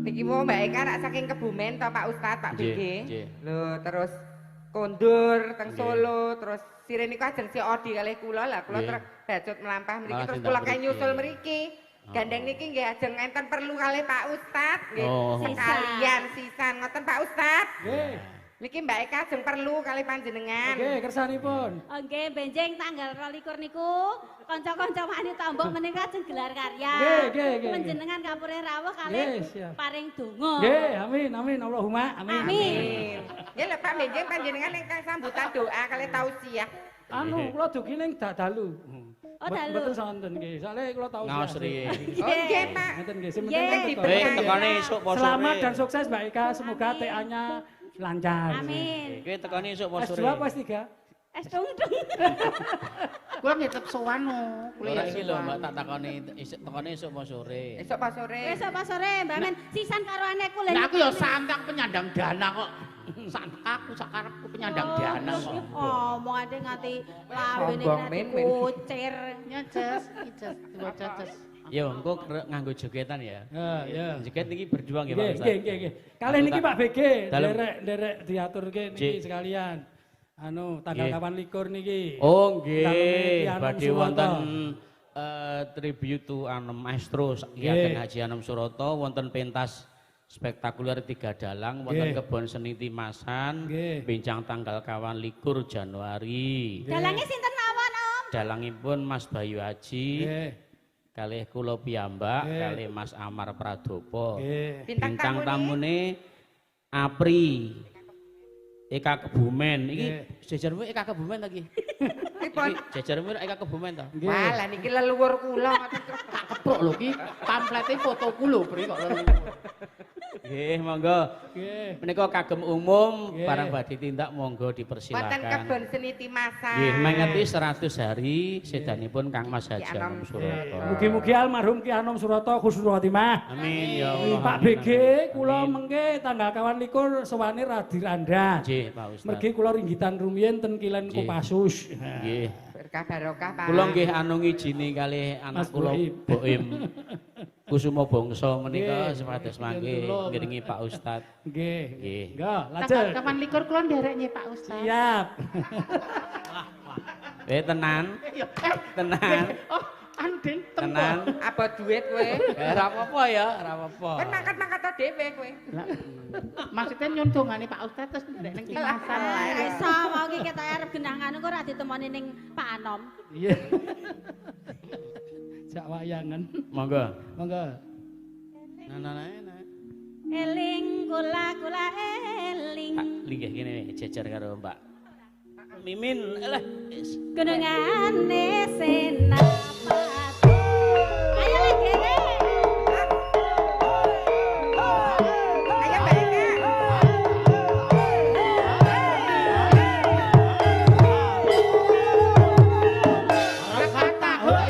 [SPEAKER 1] Niki mau Mbak Eka rak saking Kebumen to Pak Ustad, Pak
[SPEAKER 4] Nggih,
[SPEAKER 1] BG.
[SPEAKER 4] nggih.
[SPEAKER 1] Lho terus kondur teng
[SPEAKER 4] Nggih.
[SPEAKER 1] Solo, terus sirene niku ajeng si Odi kalih kula lah, kula
[SPEAKER 4] Nggih.
[SPEAKER 1] terus bacut melampah mriki
[SPEAKER 4] Malah
[SPEAKER 1] terus
[SPEAKER 4] tindak
[SPEAKER 1] kula kae
[SPEAKER 4] mriki.
[SPEAKER 1] nyusul mriki. Gandeng niki nggih ajeng enten perlu kalih Pak Ustad nggih.
[SPEAKER 4] Oh.
[SPEAKER 1] Sekalian sisan ngoten Pak Ustad.
[SPEAKER 2] Nggih.
[SPEAKER 1] Niki Mbak Eka ajeng perlu kalih panjenengan.
[SPEAKER 2] Nggih, kersanipun.
[SPEAKER 5] Oh, nggih, benjing tanggal 22 niku kanca-kanca wani tombok menika ajeng gelar karya.
[SPEAKER 2] Nggih.
[SPEAKER 5] Panjenengan kapure rawuh kalih
[SPEAKER 2] Nggih, siap.
[SPEAKER 5] paring donga.
[SPEAKER 2] Nggih, amin, Allahumma amin.
[SPEAKER 5] Amin.
[SPEAKER 1] Nggih lho Pak Benjing panjenengan ingkang sambutan doa kalih tausiah.
[SPEAKER 2] Anu, kula dugi ning dalu.
[SPEAKER 5] Oh, dalu.
[SPEAKER 2] Mboten sonten nggih. Soale kula tau
[SPEAKER 4] Ngaos
[SPEAKER 2] siap.
[SPEAKER 4] riye.
[SPEAKER 1] Oh nggih Pak.
[SPEAKER 2] Ngeten nggih, sing
[SPEAKER 5] Nggih.
[SPEAKER 2] penting
[SPEAKER 1] Nggih,
[SPEAKER 4] Weh,
[SPEAKER 1] Nggih.
[SPEAKER 4] tekane esuk poso.
[SPEAKER 2] Selamat dan sukses Mbak Eka, semoga
[SPEAKER 5] Amin.
[SPEAKER 2] TA-nya lancar.
[SPEAKER 5] Amin.
[SPEAKER 4] Kowe tekane esuk poso.
[SPEAKER 2] S2 apa S3?
[SPEAKER 5] Es dungdung.
[SPEAKER 3] Kuwi tetep sowan no.
[SPEAKER 4] Ora iki lho Mbak tak takoni isuk tekane esuk apa sore.
[SPEAKER 1] Esuk pas sore.
[SPEAKER 5] Wis apa sore, Mbak Men, sisan karo anekku lho.
[SPEAKER 3] Lah aku ya santak penyandang dana kok. Santak aku sakarepku penyandang dana kok.
[SPEAKER 5] Omongane nganti lambene
[SPEAKER 1] Sombong,
[SPEAKER 5] nganti
[SPEAKER 1] Men, Men.
[SPEAKER 5] kucir.
[SPEAKER 3] Nyeces, nyeces.
[SPEAKER 4] Yo engko nganggo jogetan ya.
[SPEAKER 2] Ya.
[SPEAKER 4] Joget niki berdua nggih Pak
[SPEAKER 2] Nggih,
[SPEAKER 4] Ustaz.
[SPEAKER 2] nggih. Kalih niki Pak BG,
[SPEAKER 4] Dalem.
[SPEAKER 2] derek diaturke niki
[SPEAKER 4] Cik.
[SPEAKER 2] sekalian. Anu, tanggal
[SPEAKER 4] Nggih.
[SPEAKER 2] kapan likur niki.
[SPEAKER 4] Oh
[SPEAKER 2] Daleme
[SPEAKER 4] nggih,
[SPEAKER 2] Ki Anom
[SPEAKER 4] badhe
[SPEAKER 2] Suroto.
[SPEAKER 4] wonten tribute to Anom Maestro Ki Ageng Haji Anom Suroto wonten pentas spektakuler 3 dalang wonten
[SPEAKER 2] Nggih.
[SPEAKER 4] kebon seni Timasan
[SPEAKER 2] Nggih.
[SPEAKER 4] bincang tanggal kawan likur Januari.
[SPEAKER 5] Dalange sinten mawon, Om?
[SPEAKER 4] Dalangipun Mas Bayu Haji
[SPEAKER 2] Nggih.
[SPEAKER 4] kalih kula piyambak
[SPEAKER 2] Nggih.
[SPEAKER 4] kalih Mas Amar Pradopo.
[SPEAKER 2] Nggih.
[SPEAKER 4] Bintang tamune Apri Eka Kebumen iki jejermu Eka Kebumen ta iki?
[SPEAKER 1] Pripun?
[SPEAKER 4] Iki jejermu Eka Kebumen ta?
[SPEAKER 1] Wah, lah niki leluhur kula ngoten.
[SPEAKER 3] Tak keprok lho ki, pamflete fotoku lho, Bre kok.
[SPEAKER 4] Nggih, monggo.
[SPEAKER 2] Nggih.
[SPEAKER 4] Menika kagem umum,
[SPEAKER 2] Nggih.
[SPEAKER 4] barang badhe tindak monggo
[SPEAKER 1] Wonten
[SPEAKER 4] dipersilakan.
[SPEAKER 1] kebon seni Timasan.
[SPEAKER 4] Nggih, mengeti 100 hari sedanipun Kang Mas Haji
[SPEAKER 1] Ki Anom
[SPEAKER 4] Anom Suroto.
[SPEAKER 2] Mugi-mugi almarhum Ki Anom Suroto khusnul khotimah.
[SPEAKER 4] Amin ya Allah.
[SPEAKER 2] Pak
[SPEAKER 4] amin,
[SPEAKER 2] BG,
[SPEAKER 4] amin.
[SPEAKER 2] kula
[SPEAKER 4] Amin.
[SPEAKER 2] mengke tanggal kawan likur sewani Radiranda.
[SPEAKER 4] Nggih, Pak Ustaz.
[SPEAKER 2] Mergi kula ringgitan rumiyin ten Kilen
[SPEAKER 4] Nggih.
[SPEAKER 2] Kopassus.
[SPEAKER 4] Nggih.
[SPEAKER 1] Berkah barokah Pak.
[SPEAKER 4] Kula nggih anu ngijini kalih anak
[SPEAKER 2] Mas
[SPEAKER 4] kula
[SPEAKER 2] Boim.
[SPEAKER 4] Boim. Kusuma Bangsa menika
[SPEAKER 2] Nggih.
[SPEAKER 4] sepados
[SPEAKER 2] Nggih,
[SPEAKER 4] mangke
[SPEAKER 2] tulung.
[SPEAKER 4] ngiringi Pak Ustad.
[SPEAKER 2] Nggih.
[SPEAKER 4] Nggih.
[SPEAKER 2] Nggih,
[SPEAKER 3] Tanggal
[SPEAKER 2] lajeng.
[SPEAKER 3] kapan likur kula ndereknya Pak Ustaz.
[SPEAKER 2] Siap.
[SPEAKER 4] Tenan. Tenan.
[SPEAKER 3] Oh, andeng
[SPEAKER 4] Tenan.
[SPEAKER 1] Apa duit kowe?
[SPEAKER 4] Ora apa-apa ya, ora apa-apa.
[SPEAKER 1] Kan mangkat-mangkat dhewe kowe.
[SPEAKER 3] Maksudnya nyundungane Pak Ustaz terus nderek ning Timasan.
[SPEAKER 5] Ora iso mau iki ketok arep genangan kok ora ditemoni ning Pak Anom.
[SPEAKER 2] Iya. Jak wayangan.
[SPEAKER 4] Monggo.
[SPEAKER 2] Monggo.
[SPEAKER 4] Nah.
[SPEAKER 5] Eling kula eling.
[SPEAKER 4] Tak linggih kene jejer karo Mbak Mimin. Alah, wis.
[SPEAKER 5] Gunungane senapati. Ayo lagi.
[SPEAKER 1] Ayo Mbak Eka.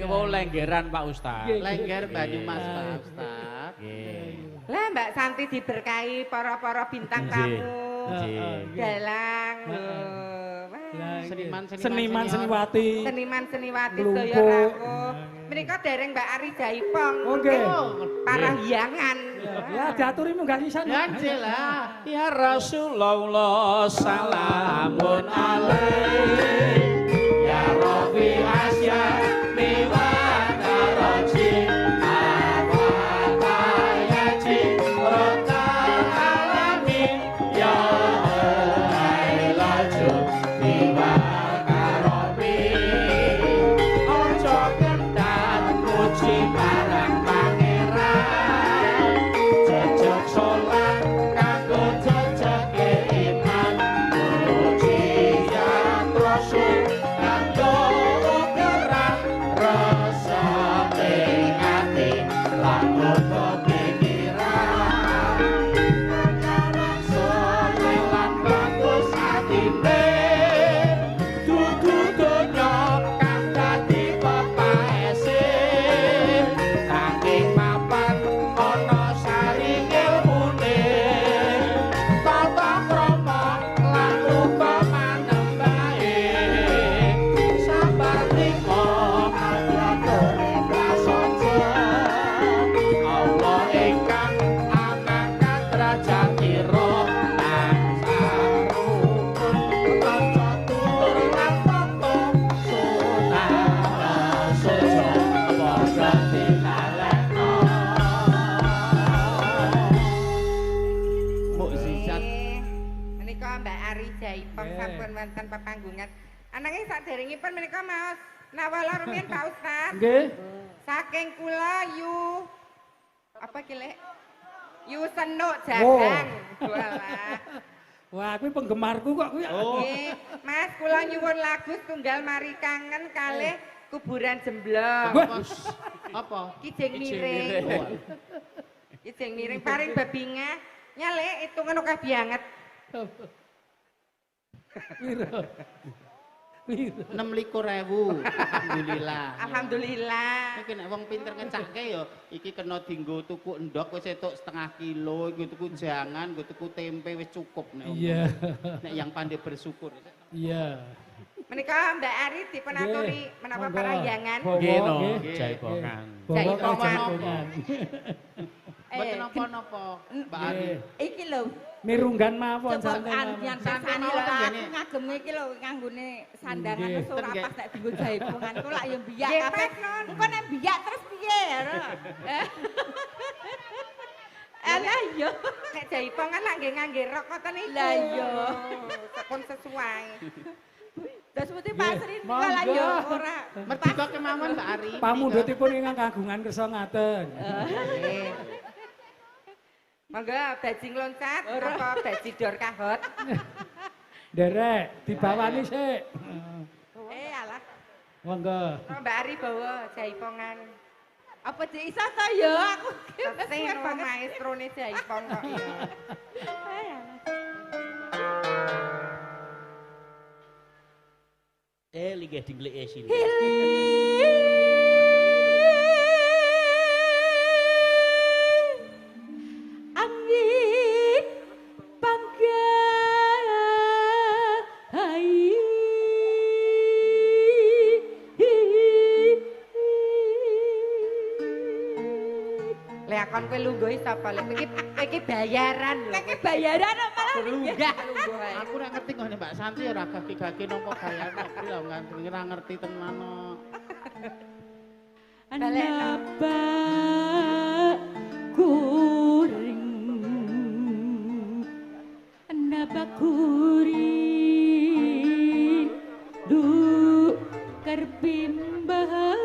[SPEAKER 4] Niki wau lenggeran Pak Ustaz.
[SPEAKER 3] Lengger Banyumas Pak Ustaz.
[SPEAKER 4] Nggih.
[SPEAKER 1] Lah Mbak Santi diberkahi para-para bintang tamu. Dalang lho.
[SPEAKER 2] Seniman seniwati.
[SPEAKER 1] Seniman seniwati sedaya rawuh. Menika dereng Mbak Ari Jaipong.
[SPEAKER 2] Oke.
[SPEAKER 1] Parahyangan.
[SPEAKER 2] Ya diaturi munggah sisan.
[SPEAKER 3] Ya jelas.
[SPEAKER 4] Ya Rasulullah salamun alaik. Ya Rabbi Asya wa daraji. Wonten pepanggungan. Ananging saderengipun menika maos nawala rumiyin Pak Ustaz.
[SPEAKER 2] Nggih.
[SPEAKER 1] Saking kula yu apa ki Lek? Yu senuk jagang. Walah.
[SPEAKER 2] Wah, kuwi penggemarku kok kuwi.
[SPEAKER 1] Nggih, Mas kula nyuwun lagu tunggal mari kangen kalih kuburan jemblong.
[SPEAKER 3] Apa?
[SPEAKER 1] Kijing miring. Kijing miring paring babinga. Nyale hitungan akeh banget.
[SPEAKER 2] Piro?
[SPEAKER 3] 26.000. Alhamdulillah.
[SPEAKER 1] Alhamdulillah.
[SPEAKER 3] Iki nek wong pinter ngecakke ya iki kena dienggo tuku endhog wis entuk setengah kilo, nggo tuku jangan, nggo tuku tempe wis cukup nek.
[SPEAKER 2] Iya.
[SPEAKER 3] Nek yang pandai bersyukur.
[SPEAKER 2] Iya.
[SPEAKER 1] Menika Mbak Ari dipun aturi menapa parahyangan.
[SPEAKER 2] Nggih,
[SPEAKER 4] Jaipongan.
[SPEAKER 2] Jaipongan.
[SPEAKER 3] Mboten napa-napa, Mbak Ari.
[SPEAKER 6] Iki lho,
[SPEAKER 2] mirunggan mawon santen.
[SPEAKER 6] Yang sasane lho ngagem iki lho nganggone sandangan wis ora pas nek dienggo jaipongan ku lak ya biyak kabeh. Engko nek biyak terus piye? Alah yo,
[SPEAKER 1] nek jaipongan lak nggih ngangge rok ngoten niku.
[SPEAKER 6] Lah iya.
[SPEAKER 1] Pun sesuai.
[SPEAKER 6] Terus mesti pasrin niku lak yo ora.
[SPEAKER 3] Mertika kemawon Mbak Ari.
[SPEAKER 2] Pamundhutipun ingkang kagungan kersa ngaten.
[SPEAKER 1] Nggih. Mangga bajing loncat apa baji dor kahot.
[SPEAKER 2] Derek, dibawani sik.
[SPEAKER 1] Alah.
[SPEAKER 2] Monggo.
[SPEAKER 1] Mbak Ari bawa jaipongan.
[SPEAKER 6] Apa cek iso to ya aku
[SPEAKER 1] Sing maestrone jaipong kok ya.
[SPEAKER 4] Ligih dingleke sini.
[SPEAKER 1] Kon kowe lungguh sapa lek iki bayaran lho.
[SPEAKER 6] Iki bayaran malah
[SPEAKER 1] lunggah.
[SPEAKER 3] Aku ora ngerti ngene Mbak Santi ora gagi-gagi napa bayar kok lho ora ngerti tenan kok.
[SPEAKER 6] Napa kuring napa kuring du kerpimbah aduh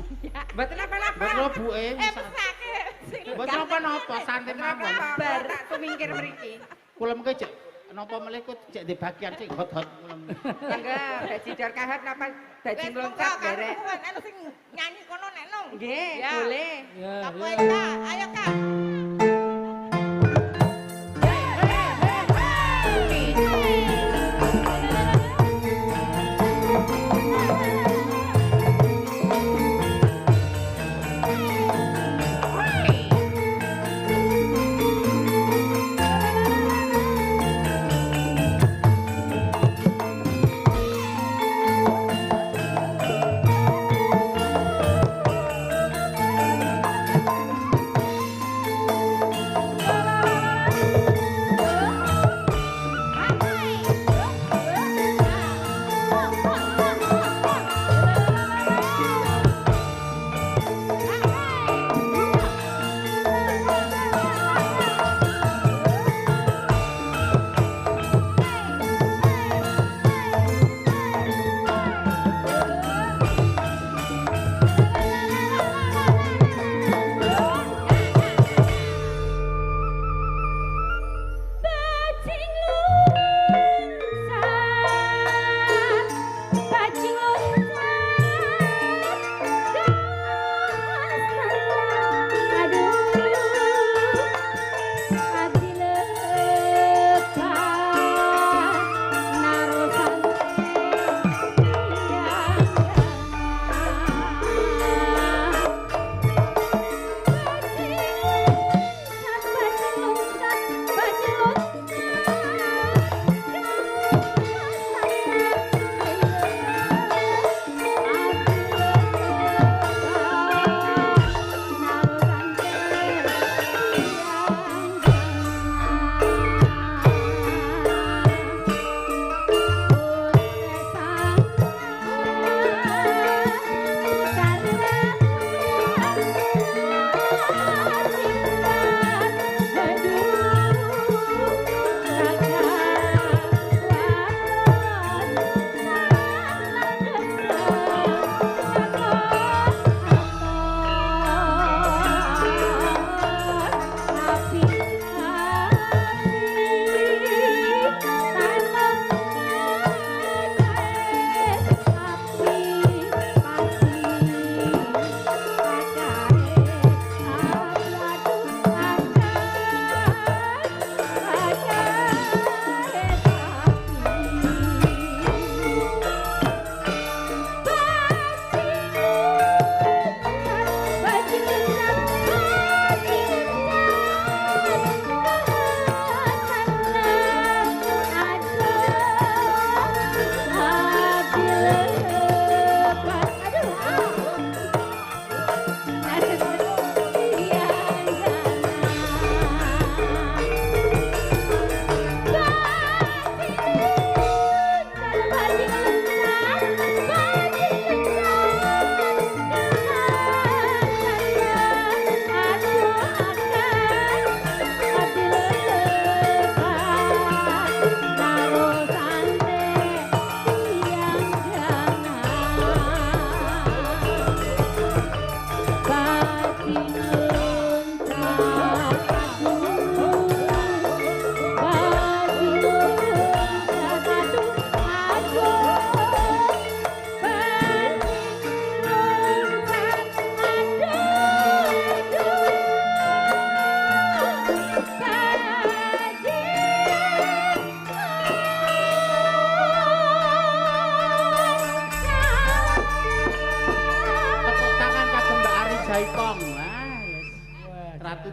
[SPEAKER 6] biak.
[SPEAKER 1] Mboten napa-napa.
[SPEAKER 3] Mboten Bu
[SPEAKER 6] Mesake.
[SPEAKER 3] Mboten napa-napa, santai mawon.
[SPEAKER 1] Bar tak sumingkir mriki.
[SPEAKER 3] Kula mengke cek napa melih kok cek di bagian sing hot-hot kula.
[SPEAKER 1] Enggak, dadi dor kahat napa dadi mloncat derek.
[SPEAKER 6] Ana sing nyanyi kono nek nong.
[SPEAKER 1] Nggih, boleh.
[SPEAKER 6] Apa ya? Ayo Kak.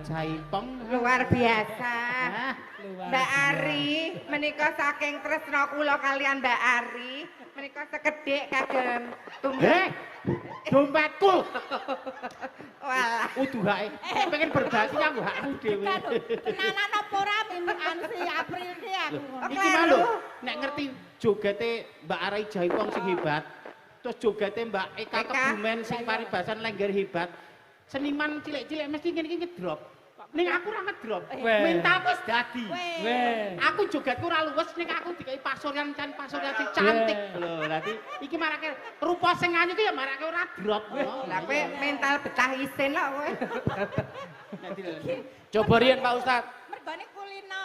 [SPEAKER 3] Jaipong
[SPEAKER 1] luar biasa. Mbak Ari menika saking tresna kula kalian Mbak Ari menika sekedhik kagem tumbas.
[SPEAKER 3] Dompetku.
[SPEAKER 1] Walah.
[SPEAKER 3] Uduhake. Nek pengen berbagi kanggo hakku dhewe.
[SPEAKER 6] Tenanan apa ora mimpikan si April ki aku.
[SPEAKER 3] Iki mah lho, nek ngerti jogete Mbak Ari Jaipong sing hebat, terus jogete Mbak Eka Kebumen sing paribasan lengger hebat. Seniman cilik-cilik mesti ngene iki ngedrop. ning aku ora ngedrop. Mentalku wis dadi. Aku jogetku ora luwes ning aku dikai pasuryan sing cantik lho. Dadi iki marake rupa sing ayu ki ya marake ora drop.
[SPEAKER 1] Lah kowe mental betah isin lho kowe.
[SPEAKER 4] Coba riyen Pak Ustad.
[SPEAKER 6] Mergane kulino.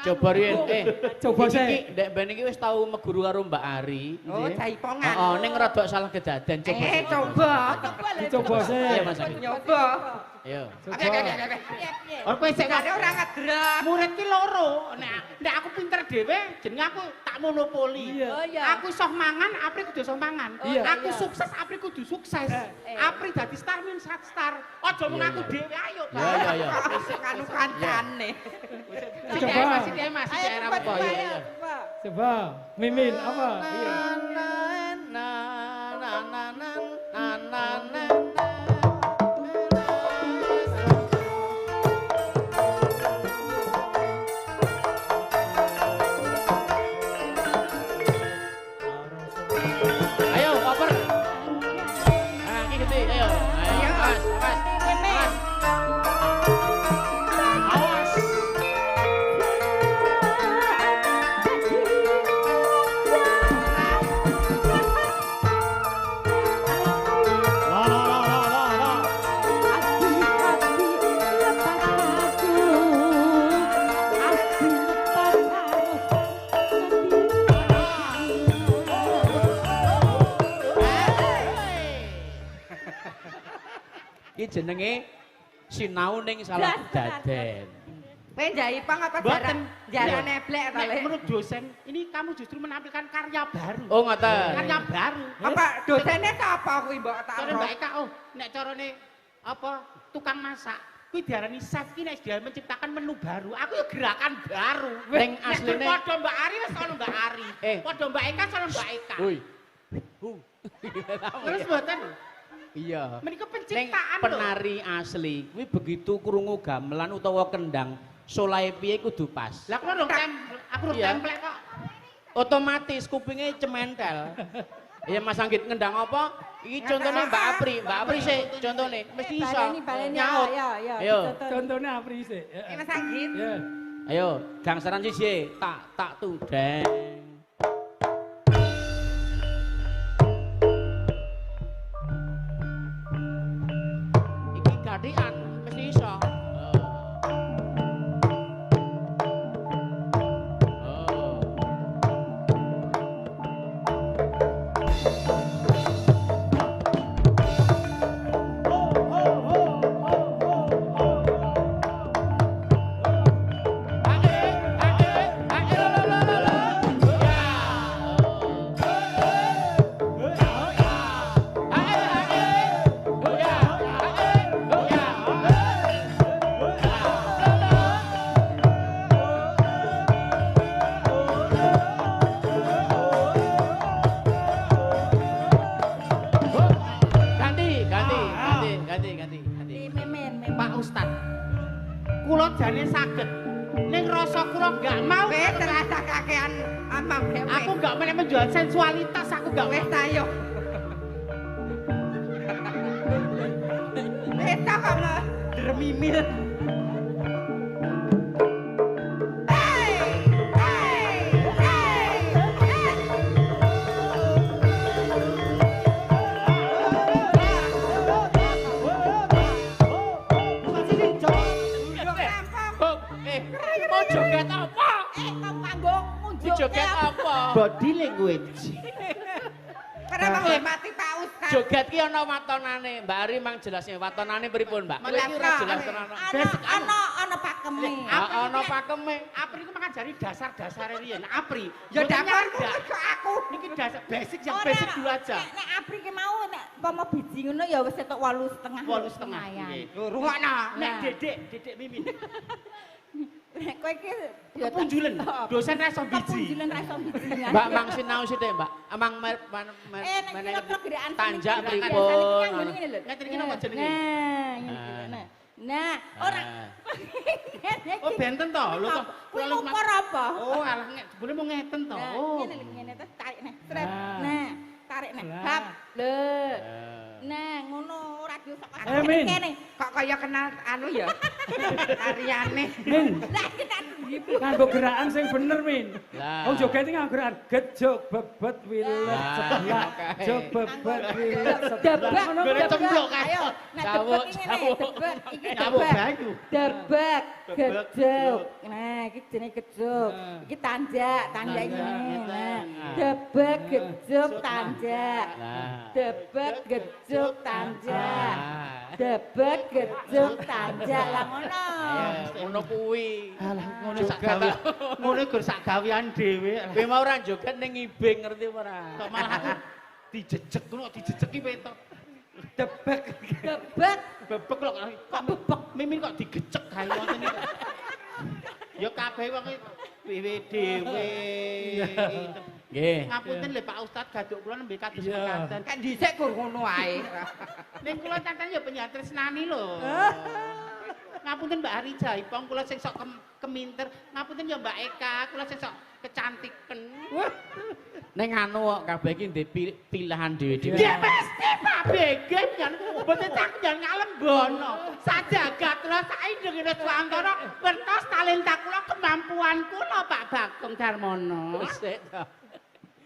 [SPEAKER 4] Coba riyen
[SPEAKER 2] coba sih.
[SPEAKER 4] Iki ndek ben iki wis tau meguru karo Mbak Ari.
[SPEAKER 1] Oh, jaipongan.
[SPEAKER 4] Heeh, ning rada salah kedaden coba.
[SPEAKER 1] Coba.
[SPEAKER 2] Coba sih.
[SPEAKER 4] Iya Mas.
[SPEAKER 1] Nyoba.
[SPEAKER 4] Ayo.
[SPEAKER 3] Ora kowe sik
[SPEAKER 1] Kare ora ngedrop.
[SPEAKER 3] murid ki loro. Nek aku pinter dhewe jenenge aku tak monopoli. Aku iso mangan, Apri kudu iso mangan. Aku sukses, Apri kudu sukses. Apri dadi star min star. Aja mung aku dhewe ayo.
[SPEAKER 4] Iya.
[SPEAKER 1] Wis kanu kancane.
[SPEAKER 2] Coba.
[SPEAKER 3] Mas, apa ya?
[SPEAKER 2] Coba. Mimin apa? Iya.
[SPEAKER 4] Ayo, koper. Nah, iki gede, ayo. Ayo, Mas. Awas. Iki jenenge sinau ning salah daden.
[SPEAKER 1] Kowe jaipong apa jaran neblek to, Le?
[SPEAKER 3] Menurut dosen, ini kamu justru menampilkan karya baru.
[SPEAKER 4] Oh, ngoten.
[SPEAKER 3] Karya baru.
[SPEAKER 1] Apa dosennya sapa kuwi mbok tak?
[SPEAKER 3] Cara Mbak Eka, nek carane apa tukang masak, kuwi diarani chef ki nek dia menciptakan menu baru. Aku ya gerakan baru.
[SPEAKER 4] Ning
[SPEAKER 3] Nek
[SPEAKER 4] asline
[SPEAKER 3] padha Mbak Ari wis ana Mbak Ari. Padha Mbak Eka ana Mbak Eka.
[SPEAKER 4] Woi.
[SPEAKER 3] Terus mboten.
[SPEAKER 4] Iya.
[SPEAKER 3] Menika
[SPEAKER 4] Ning
[SPEAKER 3] penciptaan lho.
[SPEAKER 4] penari asli kuwi begitu krungu gamelan utawa kendang, solae piye kudu pas.
[SPEAKER 3] Lah aku dong aku dong
[SPEAKER 4] Iya.
[SPEAKER 3] template kok.
[SPEAKER 4] Otomatis kupingnya cementel. Ya Mas Anggit ngendang apa? Iki contohnya Mbak Apri sih contohnya mesti iso. Nyaut. Ayo.
[SPEAKER 2] Contohnya Apri sih.
[SPEAKER 1] Mas Anggit.
[SPEAKER 2] Ya.
[SPEAKER 4] Ayo, gangsteran siji, tak tudeng. Iki gadian mesti iso. Ganti.
[SPEAKER 3] Pak Ustad. Kula jane saged. Ning rasa kula enggak mau.
[SPEAKER 1] Wis terasa kakean amang dhewe.
[SPEAKER 3] Aku enggak mau menjual sensualitas, aku enggak
[SPEAKER 1] wis ayo. Wis ta kono dremimil.
[SPEAKER 4] Mau joget apa?
[SPEAKER 6] Kamu kanggo ngunjuk.
[SPEAKER 4] Joget apa?
[SPEAKER 3] Body language.
[SPEAKER 1] Karena menghormati Pak Ustad.
[SPEAKER 4] Joget ki ana watonane. Mbak Ari mang jelasnya watonane pripun, Mbak? Kowe iki ora jelas tenan.
[SPEAKER 6] Ana pakeme.
[SPEAKER 4] Ana pakeme.
[SPEAKER 3] Apri ku mangajari dasar-dasar riyen. Apri.
[SPEAKER 1] Ya
[SPEAKER 3] mboten
[SPEAKER 1] dapur
[SPEAKER 3] nyandak.
[SPEAKER 1] kok aku.
[SPEAKER 3] Niki dasar basic yang basic dulu aja.
[SPEAKER 6] Nek Apri ki mau nek pomo biji ngono ya wis entuk 8,5.
[SPEAKER 3] 8,5.
[SPEAKER 6] Lumayan.
[SPEAKER 1] Rungokno.
[SPEAKER 3] Nek Dedek Mimin.
[SPEAKER 6] Nek kowe iki
[SPEAKER 3] Kepunjulen. Dosen reso biji.
[SPEAKER 6] Kepunjulen reso biji.
[SPEAKER 4] Mbak mang sinau sithik, Mbak. Amang
[SPEAKER 6] nek kira geraan
[SPEAKER 4] tanjak
[SPEAKER 6] seni
[SPEAKER 4] pripun.
[SPEAKER 3] Ngeten iki napa jenenge?
[SPEAKER 6] Nah, ora.
[SPEAKER 3] Oh, benten to. Lho kok
[SPEAKER 6] Kuwi ngupor apa?
[SPEAKER 3] Oh, alah jebule mau ngeten to. Oh.
[SPEAKER 6] Ngene to tarik nih. Sret. Nah, tarik nih. Hap. Lho. Nah, ngono ora maju saka
[SPEAKER 2] Min.
[SPEAKER 6] kene.
[SPEAKER 1] Kok kaya kenal anu ya? Tariane.
[SPEAKER 2] Min.
[SPEAKER 6] Lah kita
[SPEAKER 2] Nganggo gerakan sing bener, Min.
[SPEAKER 4] Lah.
[SPEAKER 2] Wong joget iki nganggo gerakan gejog bebet wilet seblak. Jog bebet wilet seblak. Ngono
[SPEAKER 3] Gore cempluk kae.
[SPEAKER 6] ayo. Nah
[SPEAKER 4] Cawuk,
[SPEAKER 6] debek ini
[SPEAKER 4] cawuk.
[SPEAKER 6] debek. Iki
[SPEAKER 3] Nyawuk
[SPEAKER 6] debek.
[SPEAKER 3] banyu.
[SPEAKER 6] Debek,
[SPEAKER 3] Debek,
[SPEAKER 6] gejog. Nah, iki jenenge gejog. Iki tanjak ini. Nah, debek, gejog, tanjak.
[SPEAKER 4] Nah.
[SPEAKER 6] Debek, gejog, tanjak. Debek, gejog, tanjak. Lah ngono.
[SPEAKER 4] Ngono kuwi.
[SPEAKER 3] Alah ngono sak gawe. Ngono gur sak gawean dhewe.
[SPEAKER 4] Kowe mau ora joget ning ibing ngerti ora?
[SPEAKER 3] Kok malah aku dijejek ngono dijejeki petok.
[SPEAKER 2] Debek.
[SPEAKER 6] Debek,
[SPEAKER 3] Bebek kok bebek mimin kok digecek gawe ngoten iki. Ya kabeh wong dhewe dhewe.
[SPEAKER 4] Nggih.
[SPEAKER 3] Ngapunten lho Pak Ustad gaduk kula nembe kados mekaten.
[SPEAKER 1] Kan dhisik gur ngono wae.
[SPEAKER 3] Ning kula tantan ya penyanyi tresnani lho. Ngapunten Mbak Ari Jaipong kula sing sok keminter. Ngapunten ya Mbak Eka kula sing sok kecantiken.
[SPEAKER 4] Ning anu kok kabeh iki ndek pilihan dhewe-dhewe.
[SPEAKER 3] Ya mesti Pak Begen jan mboten tak jan ngalem bono. Sajagat kula saindengene swangkara ngertos talenta kula kemampuan kula Pak Bagong Darmono.
[SPEAKER 4] Sik ta.